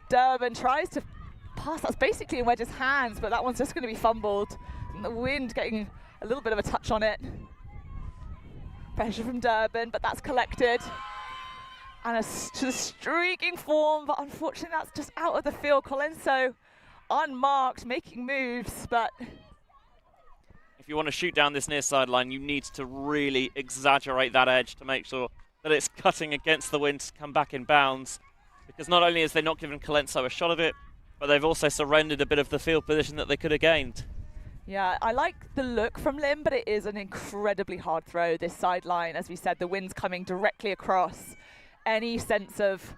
Durban tries to pass. That's basically in Wedge's hands, but that one's just going to be fumbled. And the wind getting a little bit of a touch on it. Pressure from Durban, but that's collected. And a streaking form, but unfortunately that's just out of the field. Colenso unmarked, making moves, but if you want to shoot down this near sideline, you need to really exaggerate that edge to make sure that it's cutting against the wind to come back in bounds. Because not only is they not giving Colenso a shot of it, but they've also surrendered a bit of the field position that they could have gained. Yeah, I like the look from Lim, but it is an incredibly hard throw, this sideline. As we said, the wind's coming directly across. Any sense of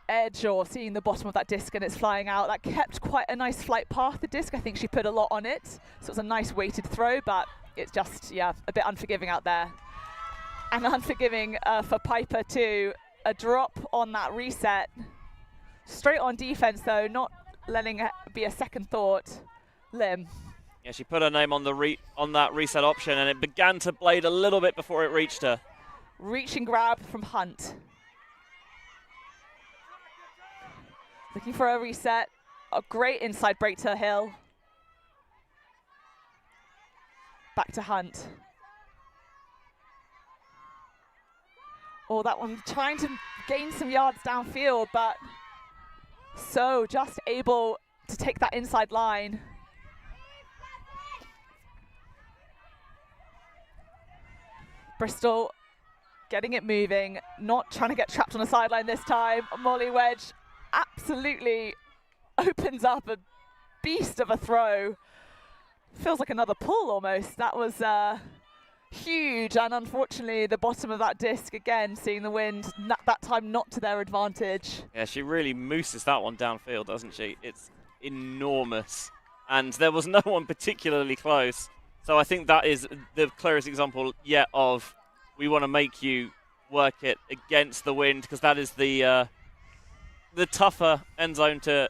edge or seeing the bottom of that disc and it's flying out, that kept quite a nice flight path, the disc. I think she put a lot on it, so it was a nice weighted throw, but it's just, yeah, a bit unforgiving out there. And unforgiving for Piper too. A drop on that reset. Straight on defense though, not letting it be a second thought. Lim. Yeah, she put her name on that reset option, and it began to blade a little bit before it reached her. Reach and grab from Hunt. Looking for a reset. A great inside break to Hill. Back to Hunt. Oh, that one trying to gain some yards downfield, but so just able to take that inside line. Bristol getting it moving, not trying to get trapped on the sideline this time. Molly Wedge absolutely opens up a beast of a throw. Feels like another pull almost. That was huge, and unfortunately the bottom of that disc again, seeing the wind, that time not to their advantage. Yeah, she really mooses that one downfield, doesn't she? It's enormous, and there was no one particularly close. So I think that is the clearest example yet of we want to make you work it against the wind, because that is the tougher end zone to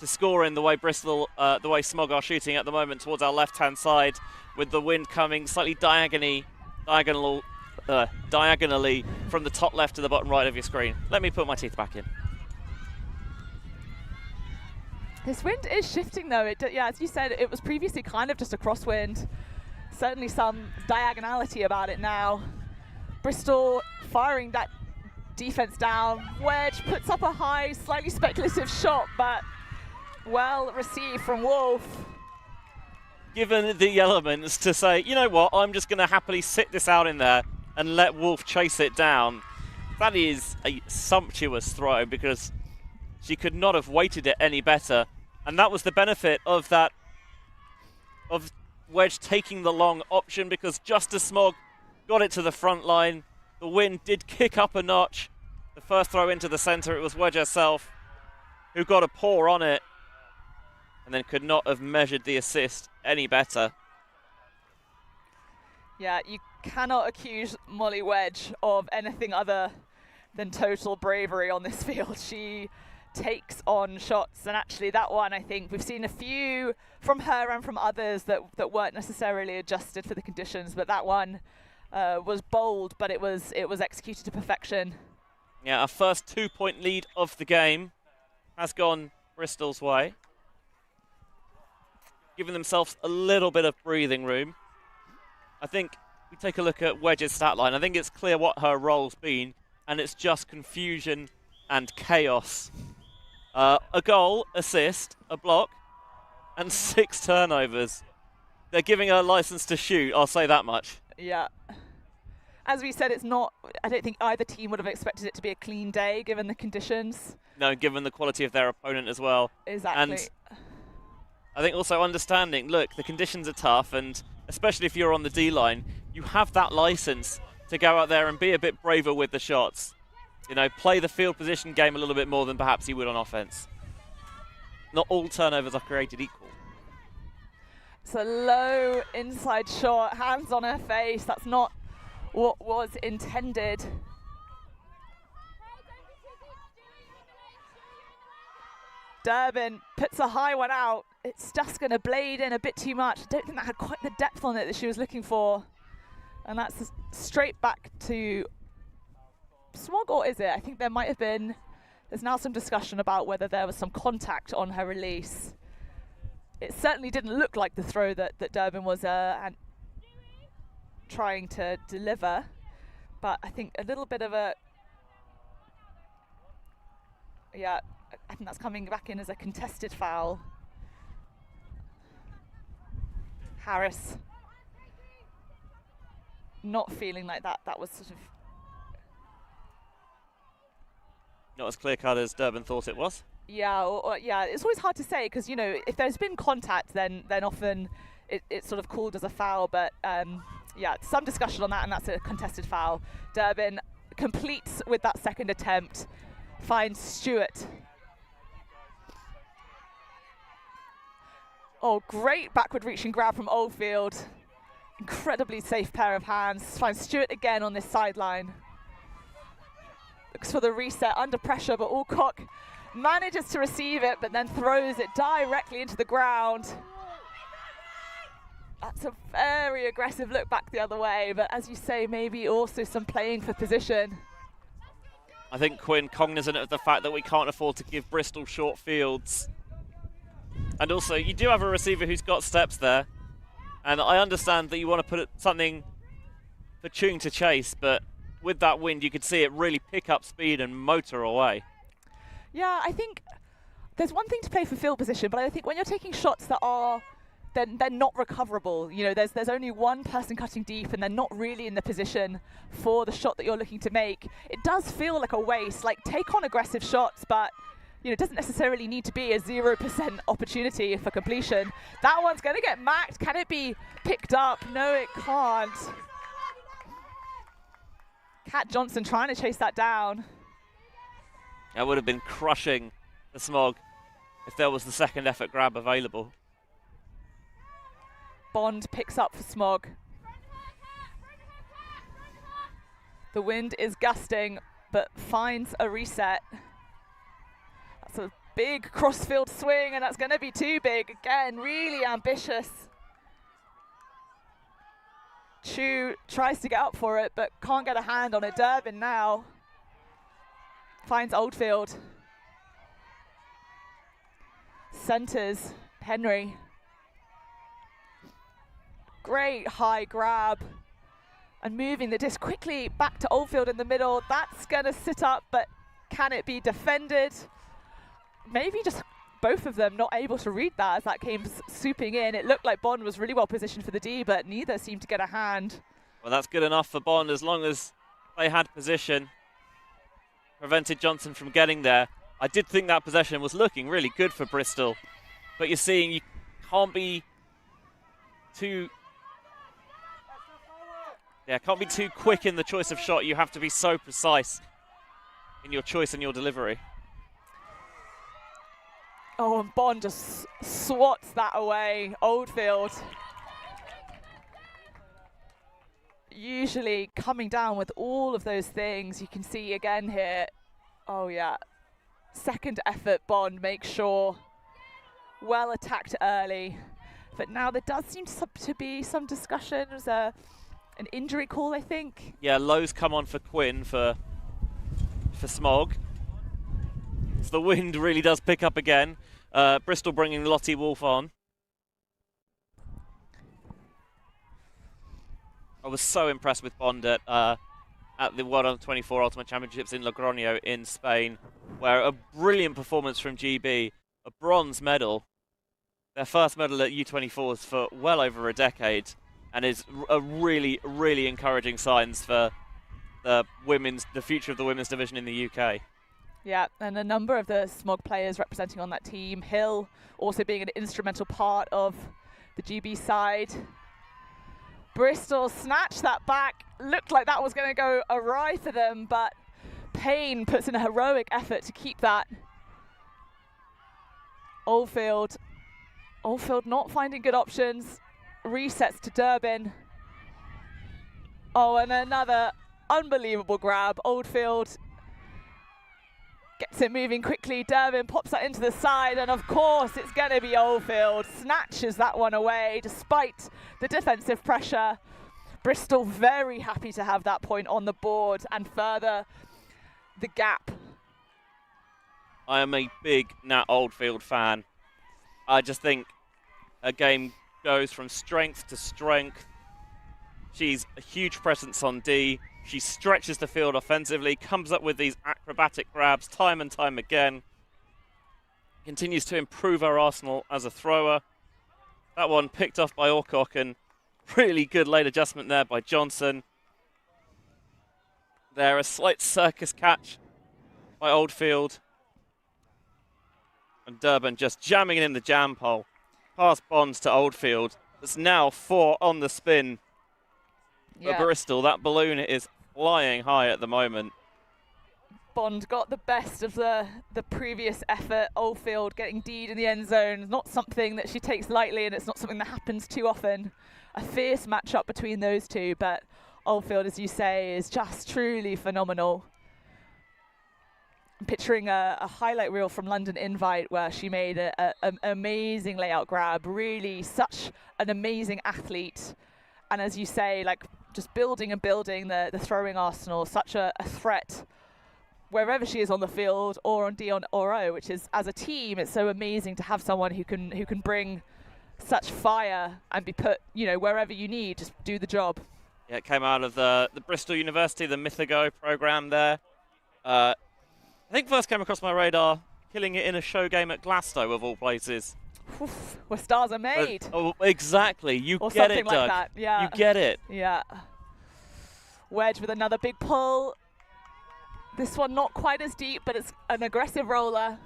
score in, the way Bristol, the way Smog are shooting at the moment towards our left-hand side, with the wind coming slightly diagonally from the top left to the bottom right of your screen. Let me put my teeth back in. This wind is shifting though. Yeah, as you said, it was previously kind of just a crosswind. Certainly some diagonality about it now. Bristol firing that defense down. Wedge puts up a high, slightly speculative shot, but well received from Wolf. Given the elements to say, you know what, I'm just going to happily sit this out in there and let Wolf chase it down. That is a sumptuous throw, because she could not have weighted it any better. And that was the benefit of that, of Wedge taking the long option, because just as Smog got it to the front line, the wind did kick up a notch. The first throw into the center, it was Wedge herself who got a paw on it. and then could not have measured the assist any better. Yeah, you cannot accuse Molly Wedge of anything other than total bravery on this field. She takes on shots, and actually that one, I think we've seen a few from her and from others that weren't necessarily adjusted for the conditions, but that one was bold, but it was executed to perfection. Yeah, our first 2-point lead of the game has gone Bristol's way, giving themselves a little bit of breathing room. I think we take a look at Wedge's stat line. I think it's clear what her role's been, and it's just confusion and chaos. A goal, assist, a block, and 6 turnovers. They're giving her license to shoot, I'll say that much. Yeah. As we said, it's not, I don't think either team would have expected it to be a clean day given the conditions. No, given the quality of their opponent as well. Exactly. And I think also understanding, look, the conditions are tough, and especially if you're on the D-line, you have that license to go out there and be a bit braver with the shots. You know, play the field position game a little bit more than perhaps you would on offense. Not all turnovers are created equal. It's a low inside shot, hands on her face. That's not what was intended. Durbin puts a high one out. It's just going to blade in a bit too much. I don't think that had quite the depth on it that she was looking for. And that's straight back to Smog, or is it? I think there might have been, there's now some discussion about whether there was some contact on her release. It certainly didn't look like the throw that Durbin was trying to deliver, but I think a little bit of a, yeah, I think that's coming back in as a contested foul. Harris not feeling like that was sort of not as clear-cut as Durbin thought it was. Yeah, or yeah, it's always hard to say because, you know, if there's been contact, then often it's sort of called as a foul. But yeah, some discussion on that, and that's a contested foul. Durbin completes with that second attempt, finds Stewart. Oh, great backward reaching grab from Oldfield. Incredibly safe pair of hands. Finds Stewart again on this sideline. Looks for the reset under pressure, but Alcock manages to receive it, but then throws it directly into the ground. That's a very aggressive look back the other way, but as you say, maybe also some playing for position. I think Quinn cognizant of the fact that we can't afford to give Bristol short fields. And also, you do have a receiver who's got steps there, and I understand that you want to put something for Chung to chase, but with that wind, you could see it really pick up speed and motor away. Yeah, I think there's one thing to play for field position, but I think when you're taking shots that are, they're not recoverable. You know, there's only one person cutting deep, and they're not really in the position for the shot that you're looking to make. It does feel like a waste. Like, take on aggressive shots, but you know, it doesn't necessarily need to be a 0% opportunity for completion. That one's going to get macked. Can it be picked up? No, it can't. Kat Johnson trying to chase that down. That would have been crushing the Smog if there was the second effort grab available. Bond picks up for Smog. The wind is gusting, but finds a reset. That's a big crossfield swing, and that's going to be too big. Again, really ambitious. Chu tries to get up for it, but can't get a hand on it. Durbin now finds Oldfield. Centers Henry. Great high grab. And moving the disc quickly back to Oldfield in the middle. That's going to sit up, but can it be defended? Maybe just both of them not able to read that as that came swooping in. It looked like Bond was really well positioned for the D, but neither seemed to get a hand. Well, that's good enough for Bond as long as they had position. Prevented Johnson from getting there. I did think that possession was looking really good for Bristol, but you're seeing you can't be too quick in the choice of shot. You have to be so precise in your choice and your delivery. Oh, and Bond just swats that away. Oldfield usually coming down with all of those things. You can see again here. Oh yeah, second effort Bond makes sure. Well attacked early, but now there does seem to be some discussion. There's an injury call, I think. Yeah, Low's come on for Quinn for Smog. So the wind really does pick up again. Bristol bringing Lottie Wolf on. I was so impressed with Bond at the World Under-24 Ultimate Championships in Logroño in Spain, where a brilliant performance from GB, a bronze medal, their first medal at U24s for well over a decade, and is a really, really encouraging signs for the future of the women's division in the UK. Yeah, and a number of the Smog players representing on that team. Hill also being an instrumental part of the GB side. Bristol snatched that back. Looked like that was going to go awry for them, but Payne puts in a heroic effort to keep that. Oldfield not finding good options. Resets to Durbin. Oh, and another unbelievable grab. Oldfield gets it moving quickly. Durbin pops that into the side, and of course it's going to be Oldfield. Snatches that one away despite the defensive pressure. Bristol very happy to have that point on the board and further the gap. I am a big Nat Oldfield fan. I just think her game goes from strength to strength. She's a huge presence on D. She stretches the field offensively, comes up with these acrobatic grabs time and time again. Continues to improve her arsenal as a thrower. That one picked off by Orcock, and really good late adjustment there by Johnson. There, a slight circus catch by Oldfield. And Durbin just jamming it in the jam pole. Past Bonds to Oldfield. It's now 4 on the spin. For Bristol, that balloon is flying high at the moment. Bond got the best of the previous effort. Oldfield getting D'd in the end zone. Not something that she takes lightly, and it's not something that happens too often. A fierce matchup between those two, but Oldfield, as you say, is just truly phenomenal. I'm picturing a highlight reel from London Invite where she made an amazing layout grab. Really such an amazing athlete. And as you say, like just building and building the throwing arsenal, such a threat wherever she is on the field or on D or O, which is, as a team, it's so amazing to have someone who can bring such fire and be put, wherever you need, just do the job. Yeah, it came out of the Bristol University, the Mythigo program there. I think first came across my radar, killing it in a show game at Glasgow, of all places. Oof, where stars are made. Oh, exactly. You or get it, something Doug. Like that. Yeah. You get it. Yeah. Wedge with another big pull. This one not quite as deep, but it's an aggressive roller.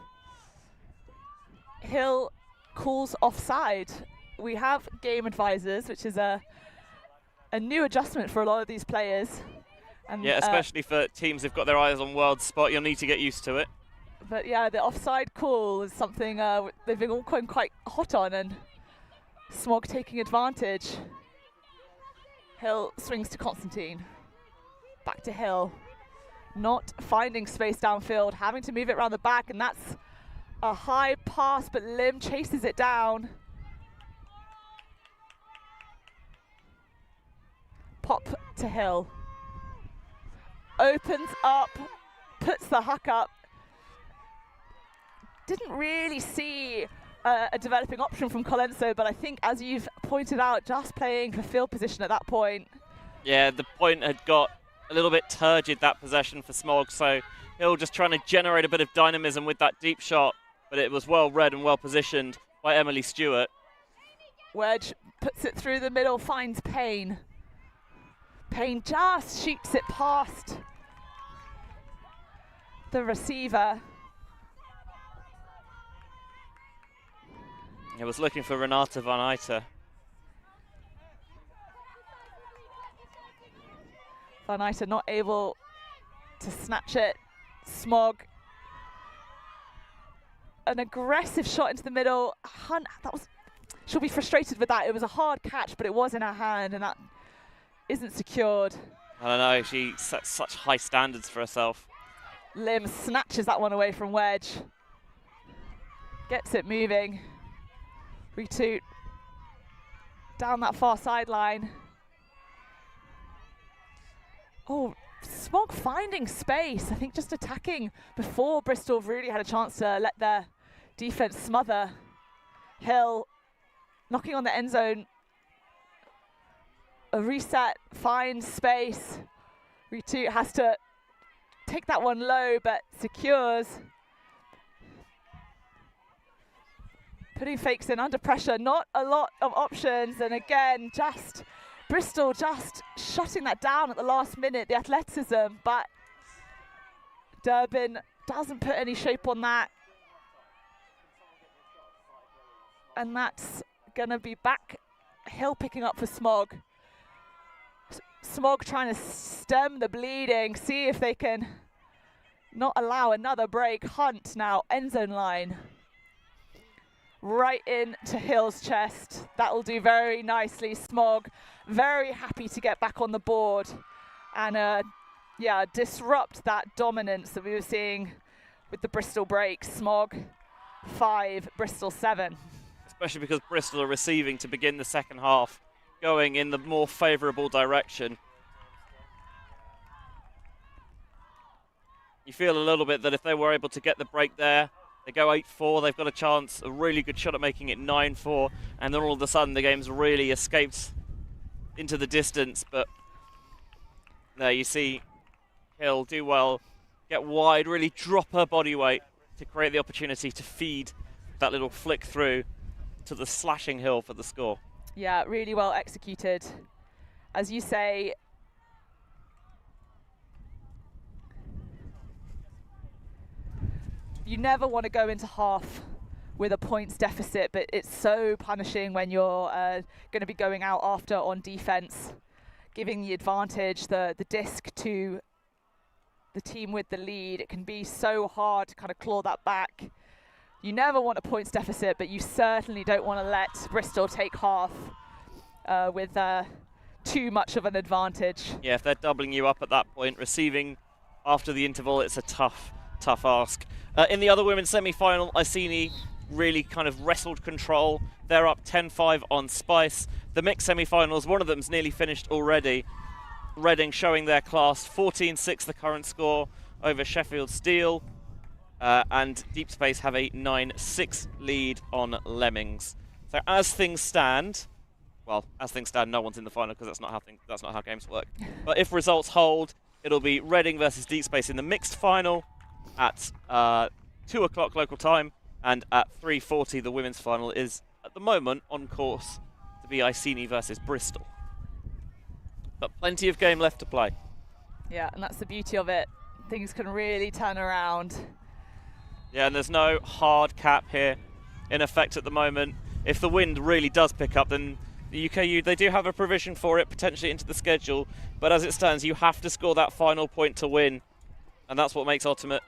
Hill calls offside. We have game advisors, which is a new adjustment for a lot of these players. And, yeah, especially for teams who've got their eyes on world spot, you'll need to get used to it. But yeah, the offside call is something they've been all quite hot on, and Smog taking advantage. Hill swings to Constantine. Back to Hill. Not finding space downfield, having to move it around the back, and that's a high pass, but Lim chases it down. Pop to Hill. Opens up, puts the huck up. Didn't really see a developing option from Colenso, but I think, as you've pointed out, just playing for field position at that point. Yeah, the point had got a little bit turgid, that possession for Smog, so Hill just trying to generate a bit of dynamism with that deep shot, but it was well read and well positioned by Emily Stewart. Wedge puts it through the middle, finds Payne. Payne just shoots it past the receiver. He was looking for Renata van Eijten. Van Eijten not able to snatch it. Smog an aggressive shot into the middle. Hunt, she'll be frustrated with that. It was a hard catch, but it was in her hand, and that isn't secured. I don't know, she sets such high standards for herself. Lim snatches that one away from Wedge. Gets it moving. Retoot down that far sideline. Oh, Smog finding space. I think just attacking before Bristol really had a chance to let their defense smother. Hill knocking on the end zone. A reset, finds space. Retoot has to take that one low, but secures. Putting fakes in under pressure, not a lot of options, and again, just Bristol just shutting that down at the last minute, the athleticism, but Durbin doesn't put any shape on that. And that's gonna be back, Hill picking up for Smog. Smog trying to stem the bleeding, see if they can not allow another break. Hunt now, end zone line. Right into Hill's chest. That will do very nicely. Smog very happy to get back on the board and yeah, disrupt that dominance that we were seeing with the Bristol break. Smog 5, Bristol 7. Especially because Bristol are receiving to begin the second half, going in the more favourable direction. You feel a little bit that if they were able to get the break there, they go 8-4, they've got a chance, a really good shot at making it 9-4, and then all of a sudden the game's really escaped into the distance. But there you see Hill do well, get wide, really drop her body weight to create the opportunity to feed that little flick through to the slashing Hill for the score. Yeah, really well executed. As you say, you never want to go into half with a points deficit, but it's so punishing when you're going to be going out after on defense, giving the advantage, the disc to the team with the lead. It can be so hard to kind of claw that back. You never want a points deficit, but you certainly don't want to let Bristol take half with too much of an advantage. Yeah, if they're doubling you up at that point, receiving after the interval, it's a tough ask. In the other women's semi-final, Iceni really kind of wrestled control. They're up 10-5 on Spice. The mixed semi-finals, one of them's nearly finished already. Reading showing their class, 14-6 the current score over Sheffield Steel. And Deep Space have a 9-6 lead on Lemmings. So as things stand, well, as things stand, no one's in the final because that's not how games work. But if results hold, it'll be Reading versus Deep Space in the mixed final at 2 o'clock local time, and at 3:40 the women's final is at the moment on course to be Iceni versus Bristol. But plenty of game left to play. Yeah, and that's the beauty of it. Things can really turn around. Yeah, and there's no hard cap here in effect at the moment. If the wind really does pick up, then the UKU, they do have a provision for it potentially into the schedule, but as it stands, you have to score that final point to win, and that's what makes Ultimate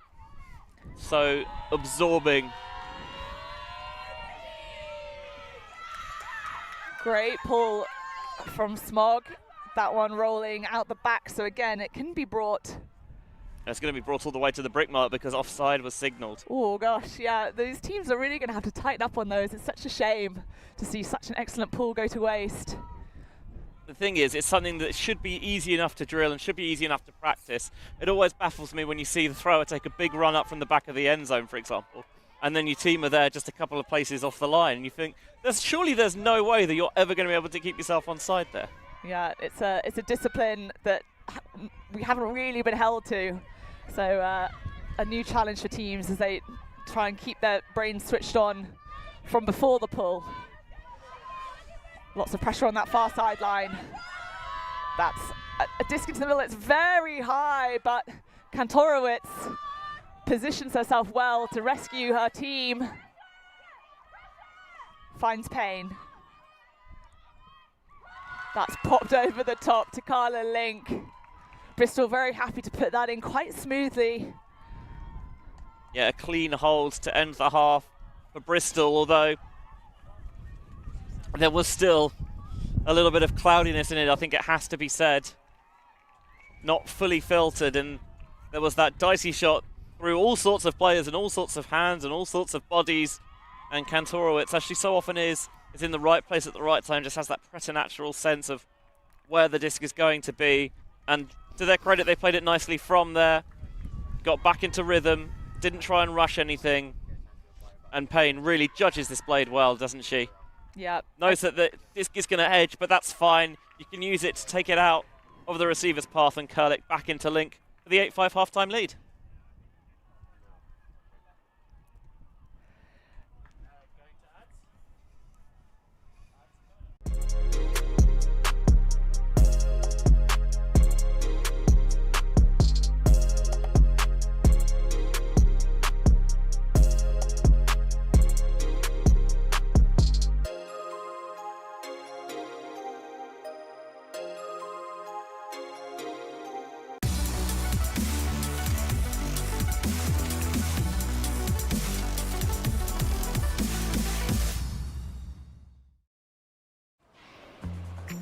so absorbing. Great pull from Smog. That one rolling out the back, so again, it can be brought. It's going to be brought all the way to the brick mark because offside was signalled. Oh gosh, yeah, those teams are really going to have to tighten up on those. It's such a shame to see such an excellent pull go to waste. The thing is, it's something that should be easy enough to drill and should be easy enough to practice. It always baffles me when you see the thrower take a big run up from the back of the end zone, for example, and then your team are there just a couple of places off the line, and you think, surely there's no way that you're ever going to be able to keep yourself on side there. Yeah, it's a discipline that we haven't really been held to. So a new challenge for teams as they try and keep their brains switched on from before the pull. Lots of pressure on that far sideline. That's a disc into the middle. It's very high, but Kantorowicz positions herself well to rescue her team. Finds Payne. That's popped over the top to Carla Link. Bristol very happy to put that in quite smoothly. Yeah, a clean hold to end the half for Bristol, although there was still a little bit of cloudiness in it, I think it has to be said. Not fully filtered, and there was that dicey shot through all sorts of players and all sorts of hands and all sorts of bodies, and Kantorowicz, as she so often is in the right place at the right time, just has that preternatural sense of where the disc is going to be, and to their credit, they played it nicely from there, got back into rhythm, didn't try and rush anything, and Payne really judges this blade well, doesn't she? Yeah. Knows that the disc is going to edge, but that's fine. You can use it to take it out of the receiver's path and curl it back into link for the 8-5 half-time lead.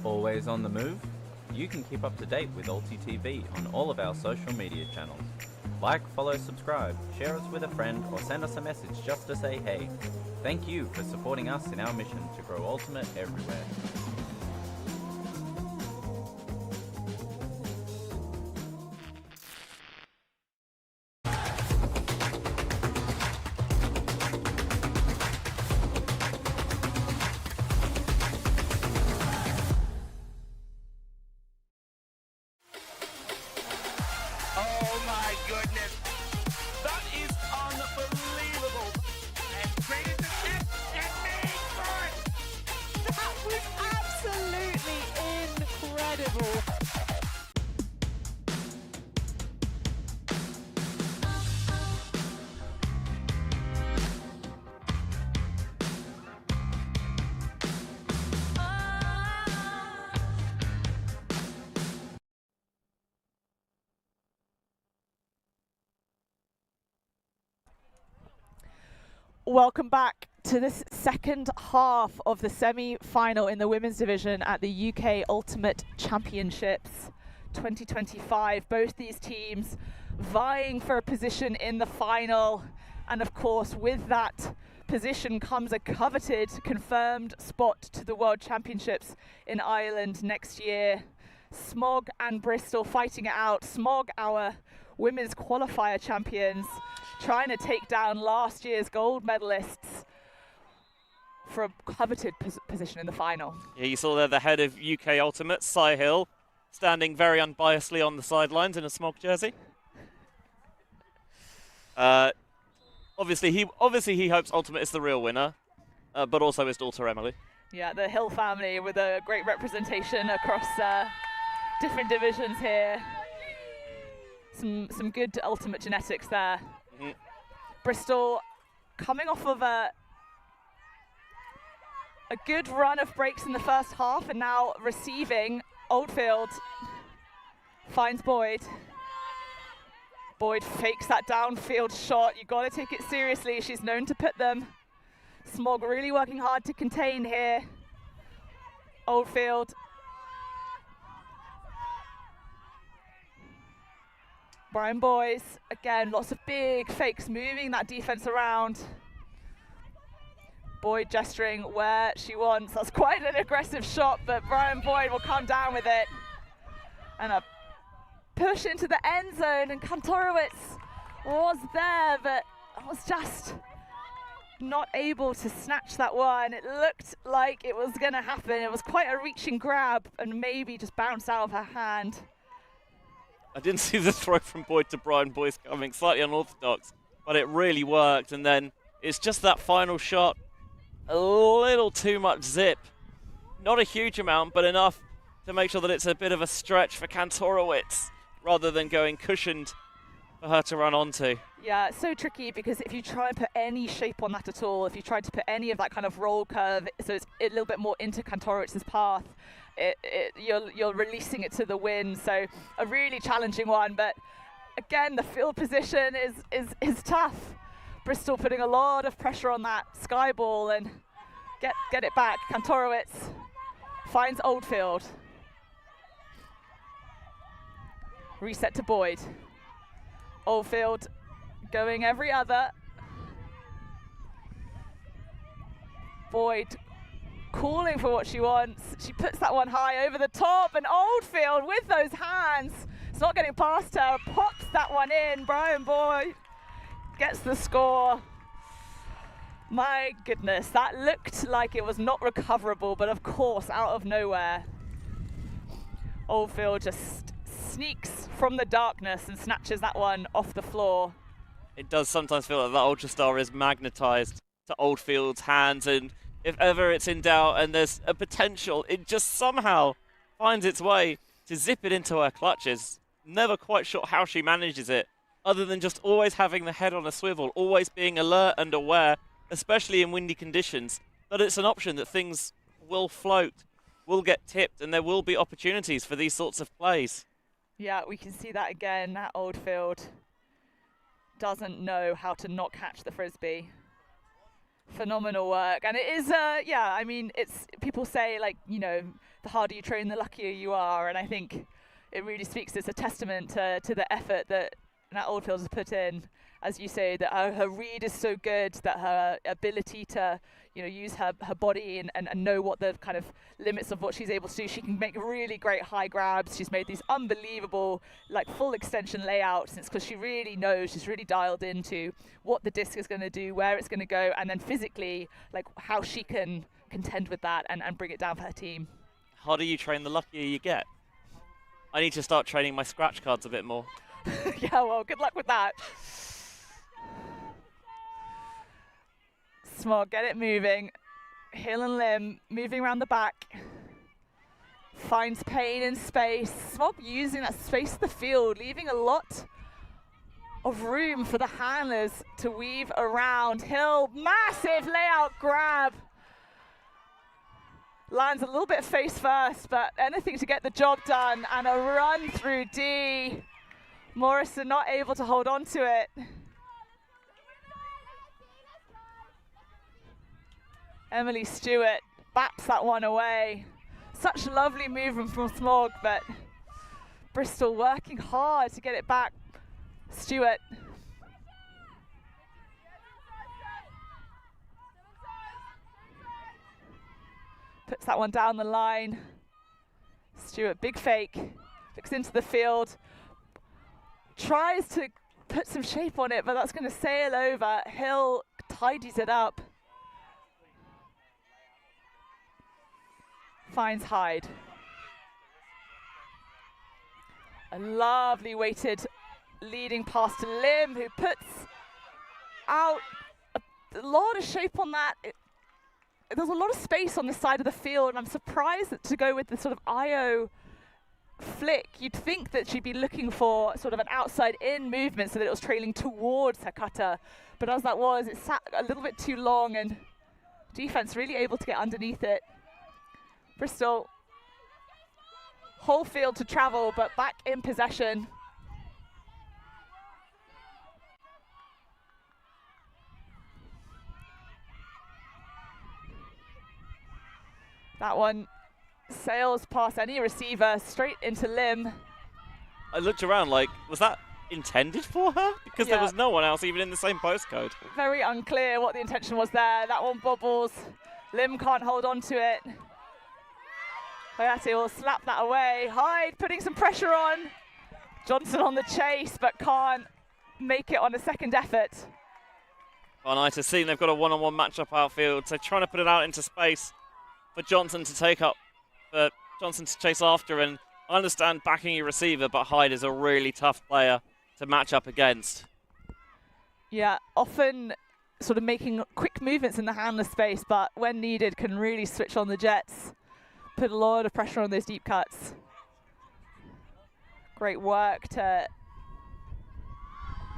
Always on the move? You can keep up to date with ULTI.TV on all of our social media channels. Like, follow, subscribe, share us with a friend, or send us a message just to say hey. Thank you for supporting us in our mission to grow Ultimate everywhere. Welcome back to this second half of the semi-final in the women's division at the UK Ultimate Championships 2025. Both these teams vying for a position in the final, and of course with that position comes a coveted confirmed spot to the World Championships in Ireland next year. Smog and Bristol fighting it out. Smog, our women's qualifier champions, trying to take down last year's gold medalists for a coveted position in the final. Yeah, you saw there the head of UK Ultimate, Cy Hill, standing very unbiasedly on the sidelines in a Smog jersey. Obviously he hopes Ultimate is the real winner, but also his daughter Emily. Yeah, the Hill family with a great representation across different divisions here. Some good Ultimate genetics there. Mm-hmm. Bristol coming off of a good run of breaks in the first half, and now receiving. Oldfield finds Boyd. Boyd fakes that downfield shot. You've got to take it seriously. She's known to put them. Smog really working hard to contain here. Oldfield. Brian Boys, again, lots of big fakes, moving that defense around. Boyd gesturing where she wants. That's quite an aggressive shot, but Brian Boyd will come down with it. And a push into the end zone, and Kantorowicz was there, but was just not able to snatch that one. It looked like it was going to happen. It was quite a reaching grab and maybe just bounced out of her hand. I didn't see the throw from Boyd to Brian Boyce coming, slightly unorthodox, but it really worked. And then it's just that final shot, a little too much zip. Not a huge amount, but enough to make sure that it's a bit of a stretch for Kantorowicz rather than going cushioned for her to run onto. Yeah, it's so tricky because if you try and put any shape on that at all, if you try to put any of that kind of roll curve, so it's a little bit more into Kantorowicz's path, you're releasing it to the wind. So a really challenging one, but again, the field position is tough. Bristol putting a lot of pressure on that sky ball and get it back. Kantorowicz finds Oldfield. Reset to Boyd. Oldfield going every other. Boyd calling for what she wants. She puts that one high over the top, and Oldfield with those hands, it's not getting past her, pops that one in. Brian Boyd gets the score. My goodness, that looked like it was not recoverable, but of course, out of nowhere, Oldfield just sneaks from the darkness and snatches that one off the floor. It does sometimes feel like that Ultra Star is magnetised to Oldfield's hands, and if ever it's in doubt and there's a potential, it just somehow finds its way to zip it into her clutches. Never quite sure how she manages it, other than just always having the head on a swivel, always being alert and aware, especially in windy conditions, that it's an option that things will float, will get tipped, and there will be opportunities for these sorts of plays. Yeah, we can see that again. That Oldfield doesn't know how to not catch the Frisbee. Phenomenal work. And it is, yeah, I mean, it's, people say, like, you know, the harder you train, the luckier you are. And I think it really speaks, it's a testament to the effort that Oldfield has put in. As you say, that her read is so good, that her ability to, you know, use her body and know what the kind of limits of what she's able to do. She can make really great high grabs. She's made these unbelievable, like, full extension layouts, because she really knows, she's really dialed into what the disc is going to do, where it's going to go, and then physically, like, how she can contend with that and bring it down for her team. The harder you train, the luckier you get. I need to start training my scratch cards a bit more. Yeah, well, good luck with that. Smog, get it moving. Hill and Lim moving around the back. Finds Payne in space. Smog using that space of the field, leaving a lot of room for the handlers to weave around. Hill, massive layout grab. Lands a little bit face first, but anything to get the job done. And a run through D. Morrison not able to hold on to it. Emily Stewart baps that one away. Such lovely movement from Smog, but Bristol working hard to get it back. Stewart. Puts that one down the line. Stewart, big fake. Looks into the field. Tries to put some shape on it, but that's going to sail over. Hill tidies it up. Finds Hyde. A lovely weighted leading pass to Lim, who puts out a lot of shape on that. There's a lot of space on this side of the field, and I'm surprised that to go with the sort of IO flick, you'd think that she'd be looking for sort of an outside-in movement so that it was trailing towards her cutter. But as that was, it sat a little bit too long, and defense really able to get underneath it. Bristol, whole field to travel, but back in possession. That one sails past any receiver, straight into Lim. I looked around like, was that intended for her? Because there was no one else even in the same postcode. Very unclear what the intention was there. That one bobbles. Lim can't hold on to it. Hayate will slap that away. Hyde putting some pressure on. Johnson on the chase, but can't make it on a second effort. Oh, nice to see. They've got a one-on-one matchup outfield, so trying to put it out into space for Johnson to take up, for Johnson to chase after. And I understand backing your receiver, but Hyde is a really tough player to match up against. Yeah, often sort of making quick movements in the handler space, but when needed can really switch on the jets. Put a lot of pressure on those deep cuts. Great work to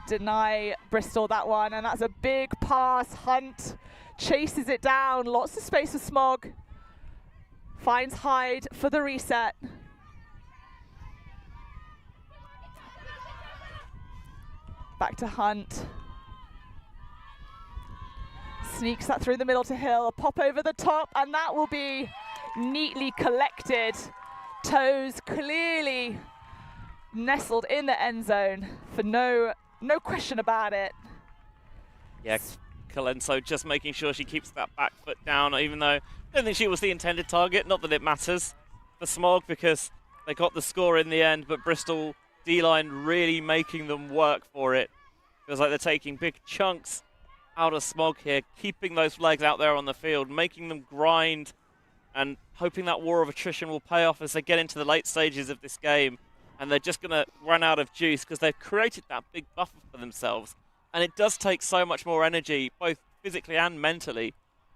deny Bristol that one, and that's a big pass. Hunt chases it down, lots of space for Smog. Finds Hyde for the reset. Back to Hunt. Sneaks that through the middle to Hill, a pop over the top, and that will be neatly collected. Toes clearly nestled in the end zone for no question about it. Yeah, Colenso just making sure she keeps that back foot down, even though I don't think she was the intended target. Not that it matters for Smog because they got the score in the end, but Bristol D-line really making them work for it. Feels like they're taking big chunks out of Smog here, keeping those legs out there on the field, making them grind, and hoping that war of attrition will pay off as they get into the late stages of this game. And they're just going to run out of juice because they've created that big buffer for themselves. And it does take so much more energy, both physically and mentally,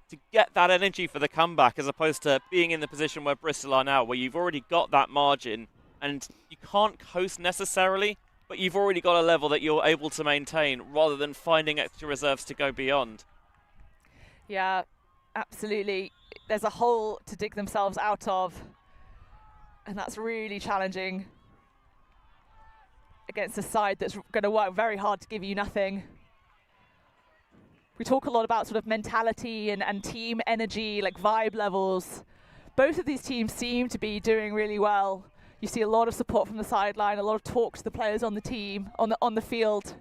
to get that energy for the comeback, as opposed to being in the position where Bristol are now, where you've already got that margin and you can't coast necessarily, but you've already got a level that you're able to maintain rather than finding extra reserves to go beyond. Yeah, absolutely. There's a hole to dig themselves out of, and that's really challenging against a side that's going to work very hard to give you nothing. We talk a lot about sort of mentality and team energy, like vibe levels. Both of these teams seem to be doing really well. You see a lot of support from the sideline, a lot of talk to the players on the team, on the field.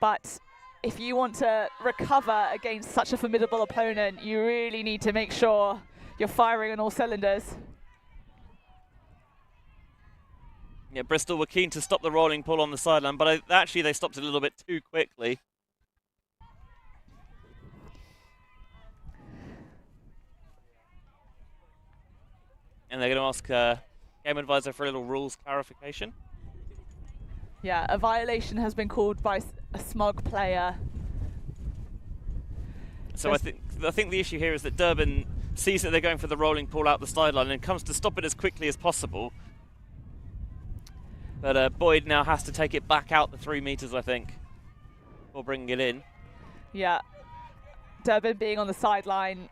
But if you want to recover against such a formidable opponent, you really need to make sure you're firing on all cylinders. Yeah, Bristol were keen to stop the rolling pull on the sideline, but actually they stopped it a little bit too quickly. And they're going to ask Game Advisor for a little rules clarification. Yeah, a violation has been called by a Smog player. So I think the issue here is that Durban sees that they're going for the rolling pull out the sideline and comes to stop it as quickly as possible. But Boyd now has to take it back out the 3 meters, I think, before bringing it in. Yeah, Durban being on the sideline,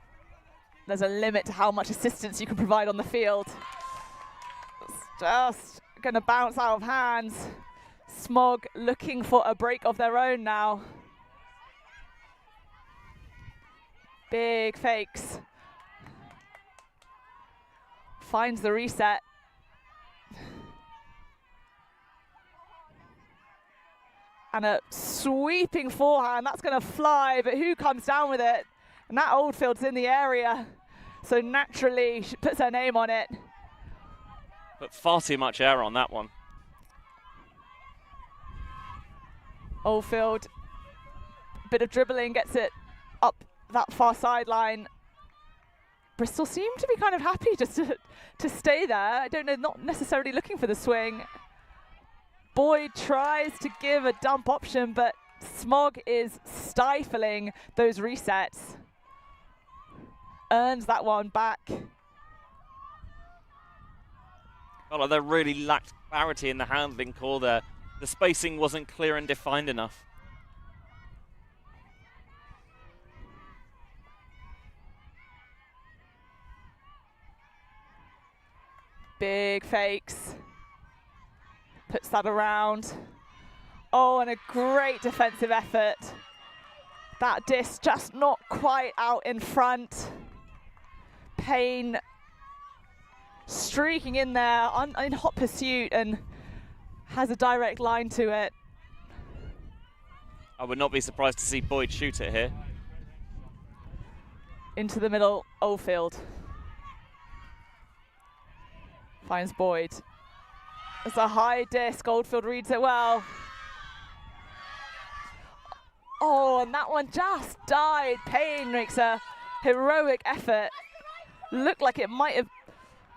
there's a limit to how much assistance you can provide on the field. It's just going to bounce out of hands. Smog looking for a break of their own now. Big fakes. Finds the reset. And a sweeping forehand, that's going to fly, but who comes down with it? And that Oldfield's in the area, so naturally she puts her name on it. But far too much air on that one. Oldfield, bit of dribbling, gets it up that far sideline. Bristol seem to be kind of happy just to stay there. I don't know, not necessarily looking for the swing. Boyd tries to give a dump option, but Smog is stifling those resets. Earns that one back. Felt like they really lacked clarity in the handling call there. The spacing wasn't clear and defined enough. Big fakes. Puts that around. Oh, and a great defensive effort. That disc just not quite out in front. Payne streaking in there in hot pursuit and has a direct line to it. I would not be surprised to see Boyd shoot it here. Into the middle, Oldfield. Finds Boyd. It's a high disc, Oldfield reads it well. Oh, and that one just died. Payne makes a heroic effort. Looked like it might have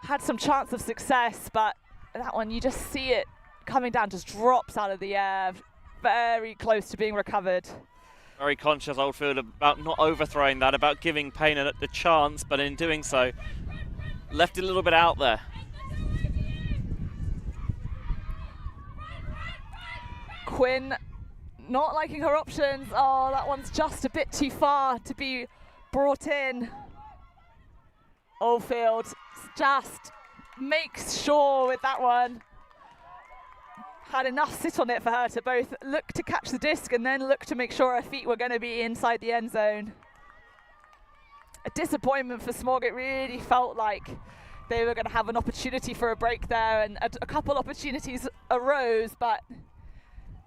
had some chance of success, but that one, you just see it coming down, just drops out of the air, very close to being recovered. Very conscious, Oldfield, about not overthrowing that, about giving Payne the chance, but in doing so, left it a little bit out there. Quinn not liking her options. Oh, that one's just a bit too far to be brought in. Oldfield just makes sure with that one. had enough sit on it for her to both look to catch the disc and then look to make sure her feet were going to be inside the end zone. A disappointment for Smog. It really felt like they were going to have an opportunity for a break there, and a couple opportunities arose, but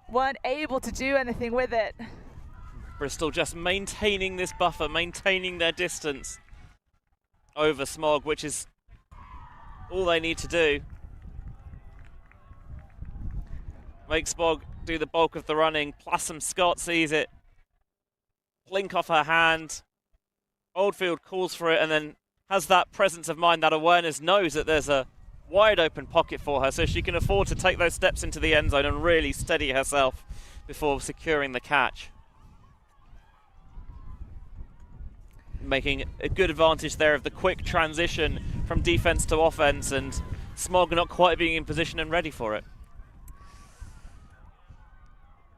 weren't able to do anything with it. Bristol just maintaining this buffer, maintaining their distance over Smog, which is all they need to do. Make Smog do the bulk of the running. Plasm Scott sees it blink off her hand. Oldfield calls for it and then has that presence of mind, that awareness, knows that there's a wide open pocket for her, so she can afford to take those steps into the end zone and really steady herself before securing the catch. Making a good advantage there of the quick transition from defense to offense, and Smog not quite being in position and ready for it.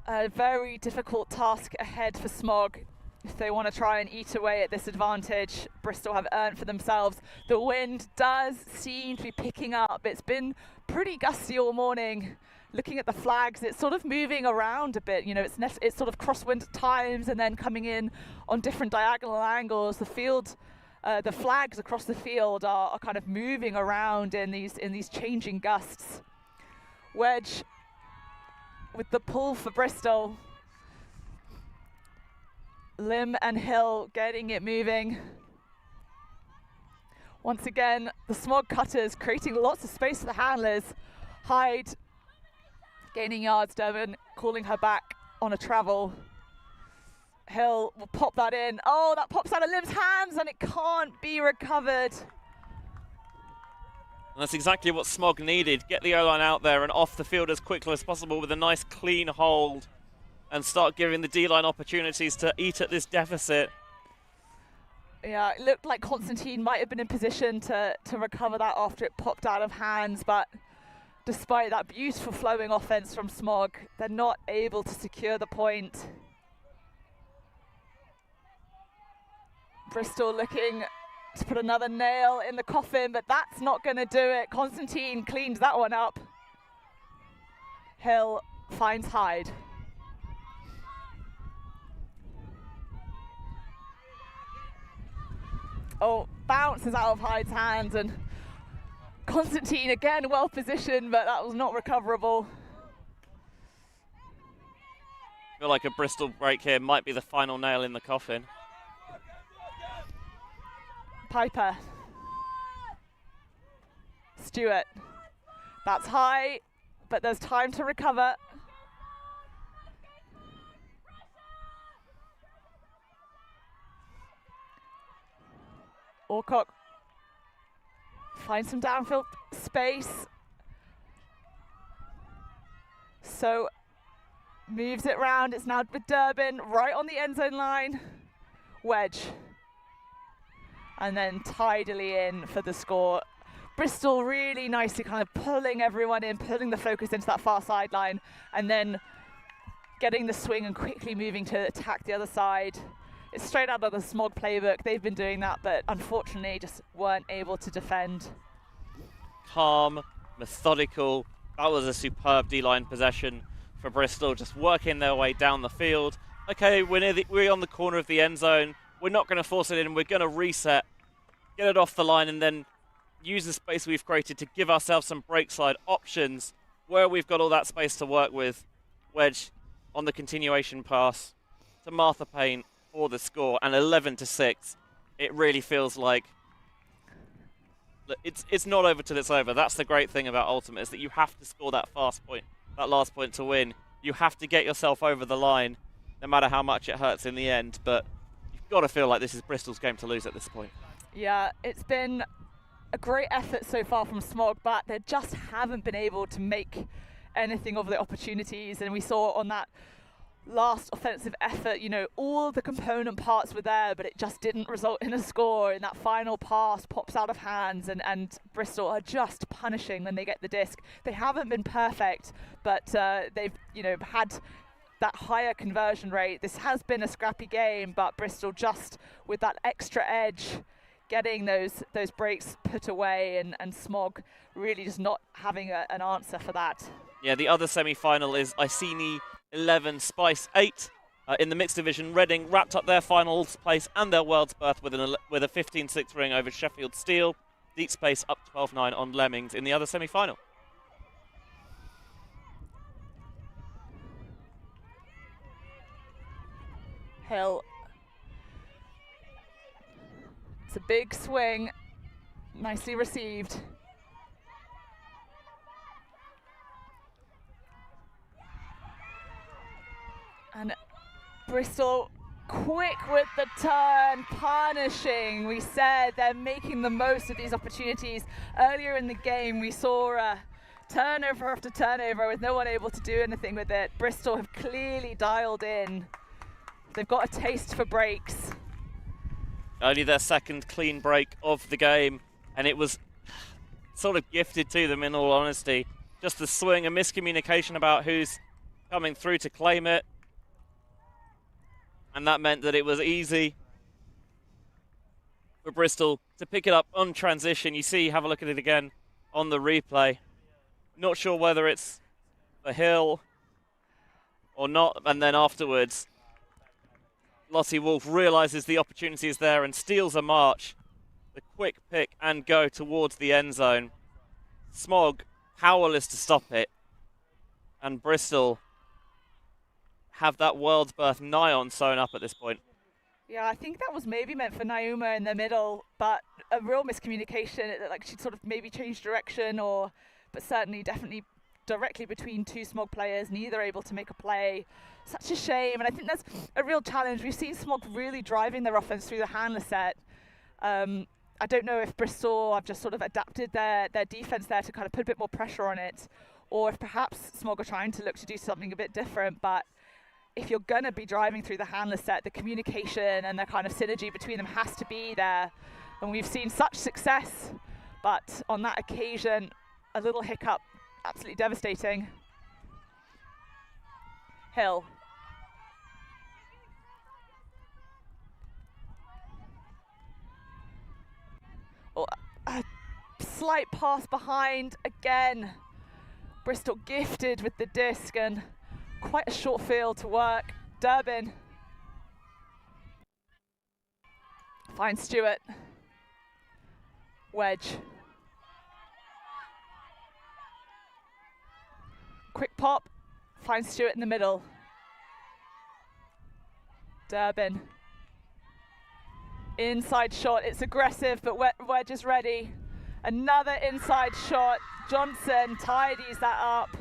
A very difficult task ahead for Smog if they want to try and eat away at this advantage Bristol have earned for themselves. The wind does seem to be picking up. It's been pretty gusty all morning. Looking at the flags, it's sort of moving around a bit. You know, it's sort of crosswind at times and then coming in on different diagonal angles. The field, the flags across the field are kind of moving around in these changing gusts. Wedge with the pull for Bristol. Lim and Hill getting it moving. Once again, the Smog cutters creating lots of space for the handlers. Hyde gaining yards, Devon calling her back on a travel. Hill will pop that in. Oh, that pops out of Lim's hands and it can't be recovered. And that's exactly what Smog needed. Get the O-line out there and off the field as quickly as possible with a nice clean hold and start giving the D-line opportunities to eat at this deficit. Yeah, it looked like Constantine might have been in position to recover that after it popped out of hands, but despite that beautiful flowing offense from Smog, they're not able to secure the point. Bristol looking to put another nail in the coffin, but that's not going to do it. Constantine cleans that one up. Hill finds Hyde. Oh, bounces out of Hyde's hands, and Constantine again well positioned, but that was not recoverable. I feel like a Bristol break here might be the final nail in the coffin. Piper. Stewart. That's high, but there's time to recover. Orcock finds some downfield space. So moves it round. It's now with Durbin right on the end zone line. Wedge. And then tidily in for the score. Bristol really nicely kind of pulling everyone in, pulling the focus into that far sideline, and then getting the swing and quickly moving to attack the other side. It's straight out of the Smog playbook. They've been doing that, but unfortunately just weren't able to defend. Calm, methodical. That was a superb D-line possession for Bristol, just working their way down the field. Okay, we're on the corner of the end zone. We're not going to force it in. We're going to reset, get it off the line, and then use the space we've created to give ourselves some break slide options where we've got all that space to work with. Wedge on the continuation pass to Martha Payne for the score, and 11-6. It really feels like it's not over till it's over. That's the great thing about Ultimate, is that you have to score that fast point, that last point to win. You have to get yourself over the line, no matter how much it hurts in the end. But you've got to feel like this is Bristol's game to lose at this point. Yeah, it's been a great effort so far from Smog, but they just haven't been able to make anything of the opportunities. And we saw on that last offensive effort, you know, all the component parts were there, but it just didn't result in a score. And that final pass pops out of hands, and Bristol are just punishing when they get the disc. They haven't been perfect, but they've, you know, had that higher conversion rate. This has been a scrappy game, but Bristol just with that extra edge, getting those breaks put away, and Smog really just not having an answer for that. Yeah, the other semi-final is Iceni 11, Spice 8. In the mixed division, Reading wrapped up their finals place and their world's berth with a 15-6 ring over Sheffield Steel. Deep Space up 12-9 on Lemmings in the other semi-final. Hill. It's a big swing. Nicely received. And Bristol quick with the turn, punishing. We said they're making the most of these opportunities. Earlier in the game, we saw turnover after turnover with no one able to do anything with it. Bristol have clearly dialed in. They've got a taste for breaks. Only their second clean break of the game, and it was sort of gifted to them in all honesty. Just the swing, a miscommunication about who's coming through to claim it. And that meant that it was easy for Bristol to pick it up on transition. You see, have a look at it again on the replay. Not sure whether it's a hill or not. And then afterwards, Lottie Wolf realizes the opportunity is there and steals a march. The quick pick and go towards the end zone. Smog powerless to stop it. And Bristol have that world's berth nigh on sewn up at this point. Yeah, I think that was maybe meant for Nauma in the middle, but a real miscommunication. Like she'd sort of maybe changed direction, but certainly definitely directly between two Smog players, neither able to make a play. Such a shame, and I think that's a real challenge. We've seen Smog really driving their offense through the handler set. I don't know if Bristol have just sort of adapted their defense there to kind of put a bit more pressure on it, or if perhaps Smog are trying to look to do something a bit different, but if you're going to be driving through the handler set, the communication and the kind of synergy between them has to be there. And we've seen such success, but on that occasion, a little hiccup, absolutely devastating. Hill. Oh, a slight pass behind again. Bristol gifted with the disc and quite a short field to work. Durbin finds Stewart. Wedge. Quick pop, finds Stewart in the middle. Durbin. Inside shot, it's aggressive, but Wedge is ready. Another inside shot. Johnson tidies that up.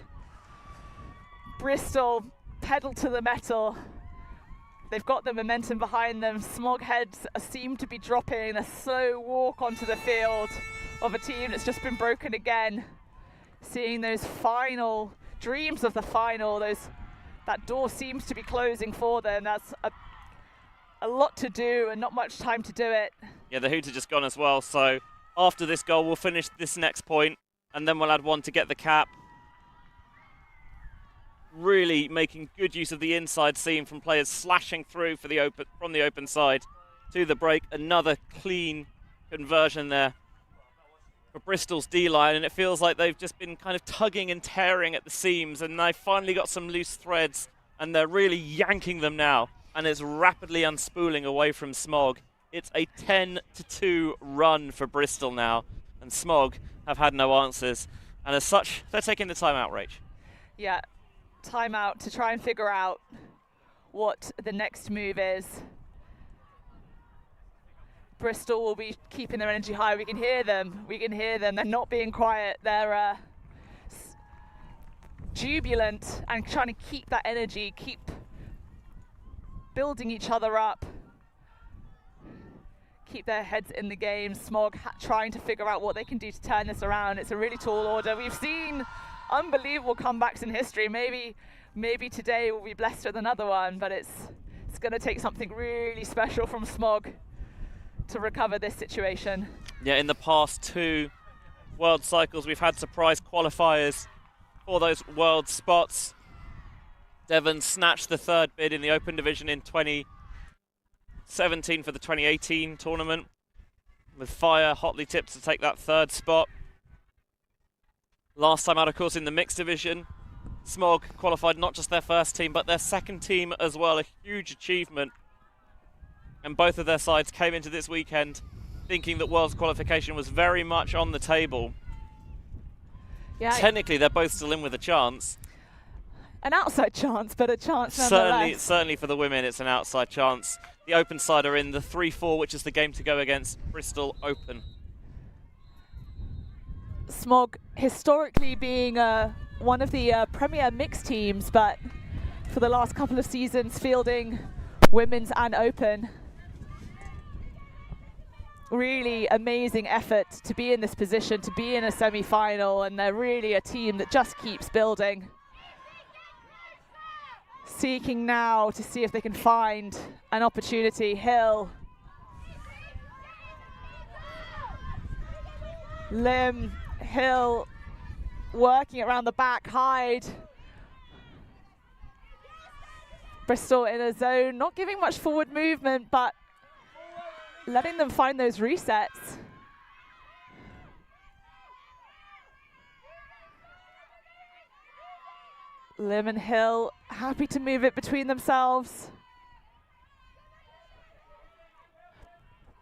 Bristol pedal to the metal. They've got the momentum behind them. Smog heads seem to be dropping a slow walk onto the field of a team that's just been broken again. Seeing those final dreams of the final, that door seems to be closing for them. That's a lot to do and not much time to do it. Yeah, the hoot had just gone as well. So after this goal, we'll finish this next point, and then we'll add one to get the cap. Really making good use of the inside seam from players slashing through from the open side to the break. Another clean conversion there for Bristol's D-line, and it feels like they've just been kind of tugging and tearing at the seams, and they've finally got some loose threads, and they're really yanking them now, and it's rapidly unspooling away from Smog. It's a 10-2 run for Bristol now, and Smog have had no answers, and as such, they're taking the timeout, Rach. Yeah. Timeout to try and figure out what the next move is. Bristol will be keeping their energy high. We can hear them. They're not being quiet. They're jubilant and trying to keep that energy, keep building each other up, keep their heads in the game. Smog trying to figure out what they can do to turn this around. It's a really tall order. We've seen unbelievable comebacks in history. Maybe today will be blessed with another one, but it's going to take something really special from Smog to recover this situation. Yeah, in the past two world cycles, we've had surprise qualifiers for those world spots. Devon snatched the third bid in the Open Division in 2017 for the 2018 tournament, with Fire hotly tipped to take that third spot. Last time out, of course, in the mixed division, Smog qualified not just their first team, but their second team as well. A huge achievement. And both of their sides came into this weekend thinking that World's qualification was very much on the table. Yeah, technically, they're both still in with a chance. An outside chance, but a chance nonetheless. Certainly for the women, it's an outside chance. The open side are in the 3-4, which is the game to go against Bristol Open. Smog historically being one of the premier mixed teams, but for the last couple of seasons fielding women's and open. Really amazing effort to be in this position, to be in a semi-final, and they're really a team that just keeps building. Seeking now to see if they can find an opportunity. Hill. Lim, Hill working around the back, Hyde. Bristol in a zone, not giving much forward movement, but letting them find those resets. Lim and Hill happy to move it between themselves.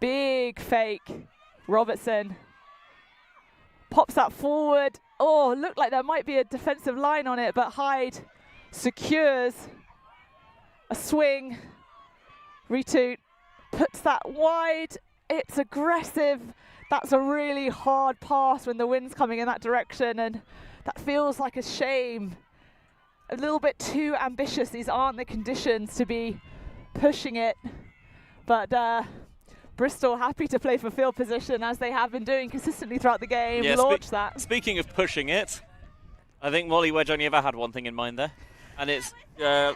Big fake. Robertson pops that forward. Oh, looked like there might be a defensive line on it, but Hyde secures a swing. Retoot puts that wide. It's aggressive. That's a really hard pass when the wind's coming in that direction, and that feels like a shame. A little bit too ambitious. These aren't the conditions to be pushing it, but Bristol happy to play for field position as they have been doing consistently throughout the game. Yeah, launch that. Speaking of pushing it, I think Molly Wedge only ever had one thing in mind there, and it's you're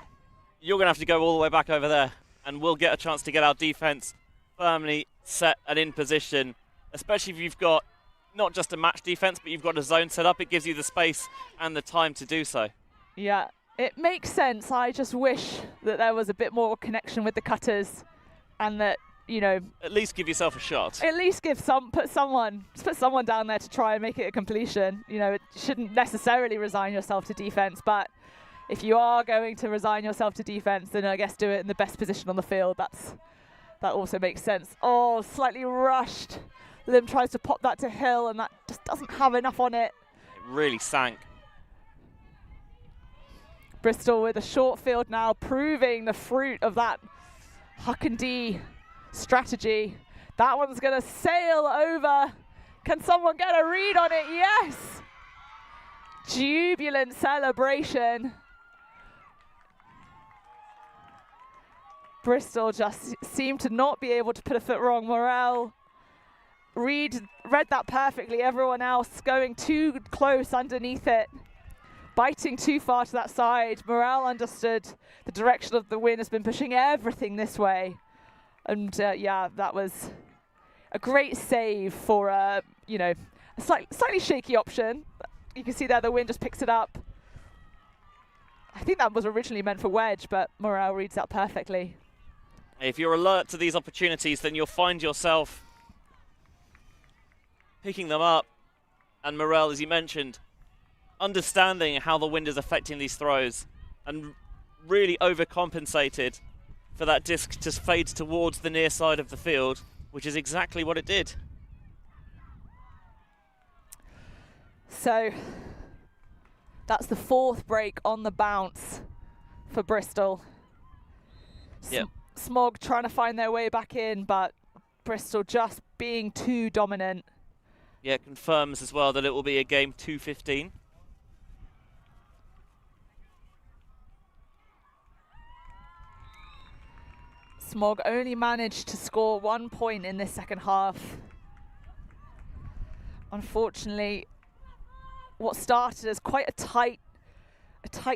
going to have to go all the way back over there, and we'll get a chance to get our defence firmly set and in position, especially if you've got not just a match defence, but you've got a zone set up. It gives you the space and the time to do so. Yeah, it makes sense. I just wish that there was a bit more connection with the cutters, and that, you know, at least give yourself a shot. At least put someone down there to try and make it a completion. You know, it shouldn't necessarily resign yourself to defense, but if you are going to resign yourself to defense, then I guess do it in the best position on the field. That also makes sense. Oh, slightly rushed. Lim tries to pop that to Hill, and that just doesn't have enough on it. It really sank. Bristol with a short field now, proving the fruit of that Huck and D strategy. That one's going to sail over. Can someone get a read on it? Yes! Jubilant celebration. Bristol just seemed to not be able to put a foot wrong. Morel read that perfectly. Everyone else going too close underneath it, biting too far to that side. Morel understood the direction of the wind, has been pushing everything this way. And yeah, that was a great save for, you know, a slightly shaky option. You can see there the wind just picks it up. I think that was originally meant for wedge, but Morel reads that perfectly. If you're alert to these opportunities, then you'll find yourself picking them up. And Morel, as you mentioned, understanding how the wind is affecting these throws, and really overcompensated for that disc to fade towards the near side of the field, which is exactly what it did. So that's the fourth break on the bounce for Bristol. Yep. Smog trying to find their way back in, but Bristol just being too dominant. Yeah, it confirms as well that it will be a game 2-15. Smog only managed to score 1 point in this second half. Unfortunately, what started as quite a tight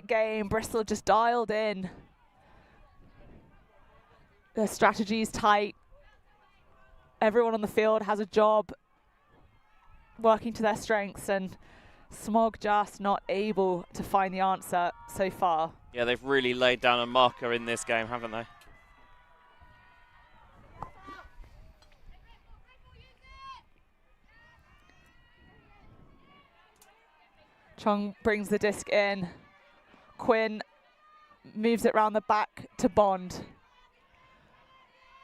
game, Bristol just dialed in. Their strategy is tight. Everyone on the field has a job, working to their strengths, and Smog just not able to find the answer so far. Yeah, they've really laid down a marker in this game, haven't they? Chung brings the disc in. Quinn moves it round the back to Bond.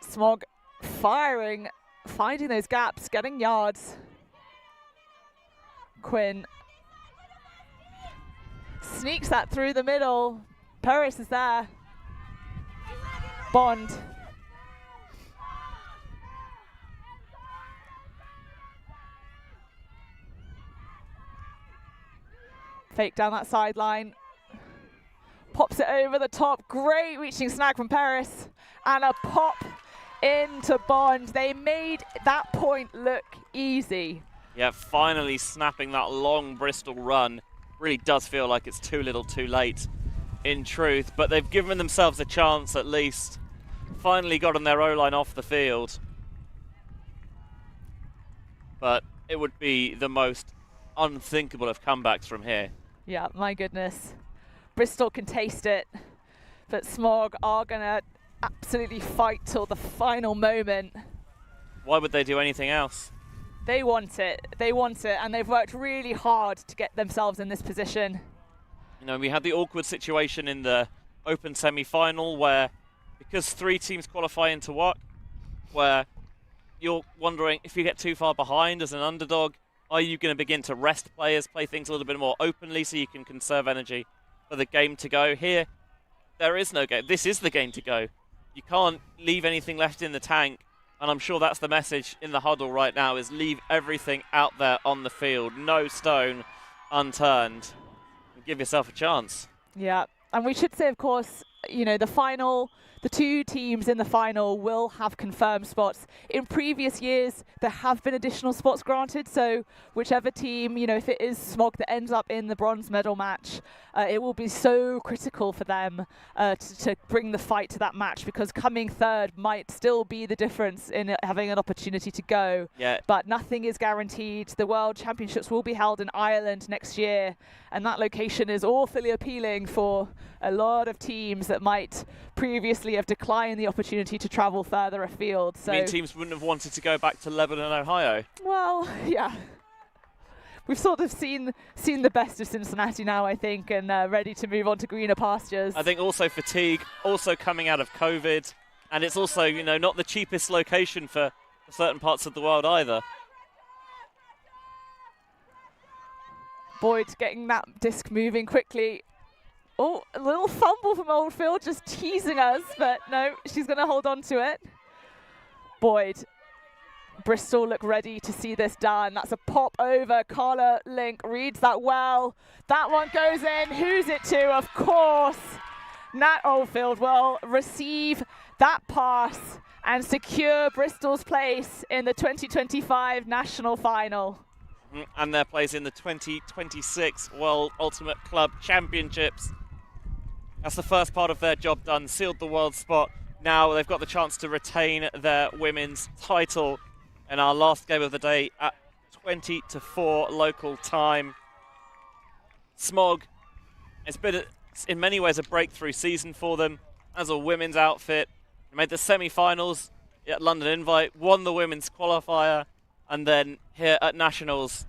Smog firing, finding those gaps, getting yards. Quinn sneaks that through the middle. Paris is there. Bond. Fake down that sideline. Pops it over the top. Great reaching snag from Paris. And a pop into Bond. They made that point look easy. Yeah, finally snapping that long Bristol run. Really does feel like it's too little too late in truth, but they've given themselves a chance at least. Finally gotten their O-line off the field. But it would be the most unthinkable of comebacks from here. Yeah, my goodness. Bristol can taste it, but Smog are going to absolutely fight till the final moment. Why would they do anything else? They want it, and they've worked really hard to get themselves in this position. You know, we had the awkward situation in the Open semi-final where, because 3 teams qualify into WUCC, where you're wondering if you get too far behind as an underdog, are you going to begin to rest players, play things a little bit more openly so you can conserve energy for the game to go? Here, there is no game. This is the game to go. You can't leave anything left in the tank, and I'm sure that's the message in the huddle right now, is leave everything out there on the field. No stone unturned. And give yourself a chance. Yeah, and we should say, of course, you know, the 2 teams in the final will have confirmed spots. In previous years, there have been additional spots granted, so whichever team, you know, if it is Smog that ends up in the bronze medal match, it will be so critical for them to bring the fight to that match, because coming third might still be the difference in having an opportunity to go. Yeah. But nothing is guaranteed. The World Championships will be held in Ireland next year, and that location is awfully appealing for a lot of teams that might previously have declined the opportunity to travel further afield. So, I mean, teams wouldn't have wanted to go back to Lebanon, Ohio. Well, yeah. We've sort of seen the best of Cincinnati now, I think, and ready to move on to greener pastures. I think also fatigue, also coming out of COVID, and it's also, you know, not the cheapest location for certain parts of the world either. Boyd getting that disc moving quickly. Oh, a little fumble from Oldfield, just teasing us, but no, she's going to hold on to it. Boyd. Bristol look ready to see this done. That's a pop over. Carla Link reads that well. That one goes in. Who's it to? Of course, Nat Oldfield will receive that pass and secure Bristol's place in the 2025 national final. And their place in the 2026 World Ultimate Club Championships. That's the first part of their job done, sealed the world spot. Now they've got the chance to retain their women's title in our last game of the day at 20-4 local time. Smog, it's been in many ways a breakthrough season for them as a women's outfit. They made the semi-finals at London Invite, won the women's qualifier, and then here at Nationals,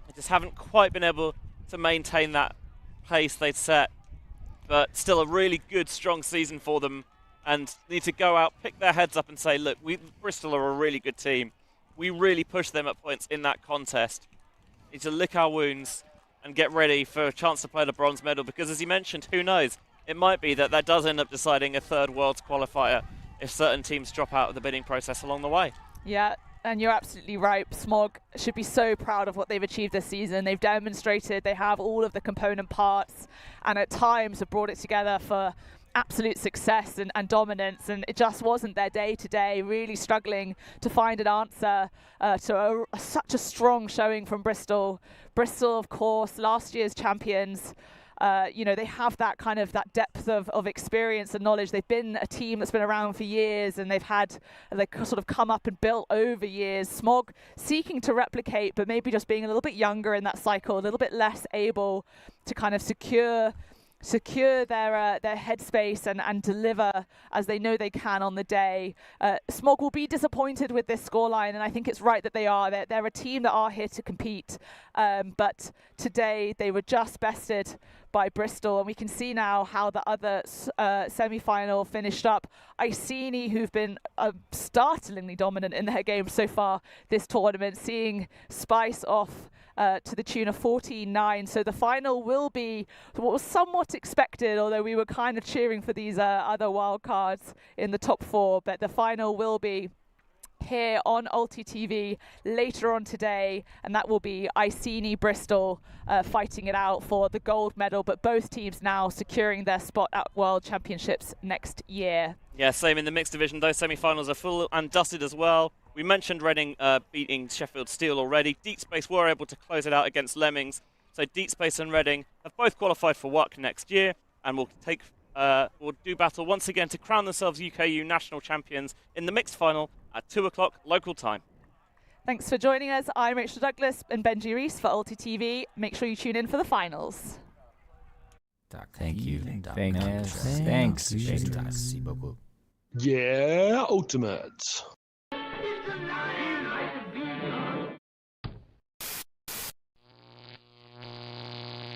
they just haven't quite been able to maintain that pace they'd set. But still a really good, strong season for them, and need to go out, pick their heads up and say, look, Bristol are a really good team. We really pushed them at points in that contest. Need to lick our wounds and get ready for a chance to play the bronze medal, because as you mentioned, who knows? It might be that does end up deciding a third Worlds qualifier if certain teams drop out of the bidding process along the way. Yeah, and you're absolutely right. Smog should be so proud of what they've achieved this season. They've demonstrated they have all of the component parts, and at times have brought it together for absolute success and dominance, and it just wasn't their day today. Really struggling to find an answer to such a strong showing from Bristol. Bristol, of course, last year's champions. You know, they have that kind of that depth of experience and knowledge. They've been a team that's been around for years, and they sort of come up and built over years. Smog seeking to replicate, but maybe just being a little bit younger in that cycle, a little bit less able to kind of secure secure their headspace and deliver as they know they can on the day. Smog will be disappointed with this scoreline, and I think it's right that they are. They're a team that are here to compete, but today they were just bested by Bristol, and we can see now how the other semi-final finished up. Iceni, who've been startlingly dominant in their game so far this tournament, seeing Spice off to the tune of 14-9. So the final will be what was somewhat expected, although we were kind of cheering for these other wild cards in the top 4. But the final will be here on ULTI.TV later on today, and that will be Iceni Bristol fighting it out for the gold medal, but both teams now securing their spot at World Championships next year. Yeah, same in the mixed division. Those semi-finals are full and dusted as well. We mentioned Reading beating Sheffield Steel already. Deep Space were able to close it out against Lemmings. So Deep Space and Reading have both qualified for WUCC next year, and will do battle once again to crown themselves UKU national champions in the mixed final at 2 o'clock local time. Thanks for joining us. I'm Rachel Douglas and Benji Rees for ULTI.TV. Make sure you tune in for the finals. Thank you. Thanks. Yeah, Ultimate.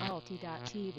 ULTI.TV.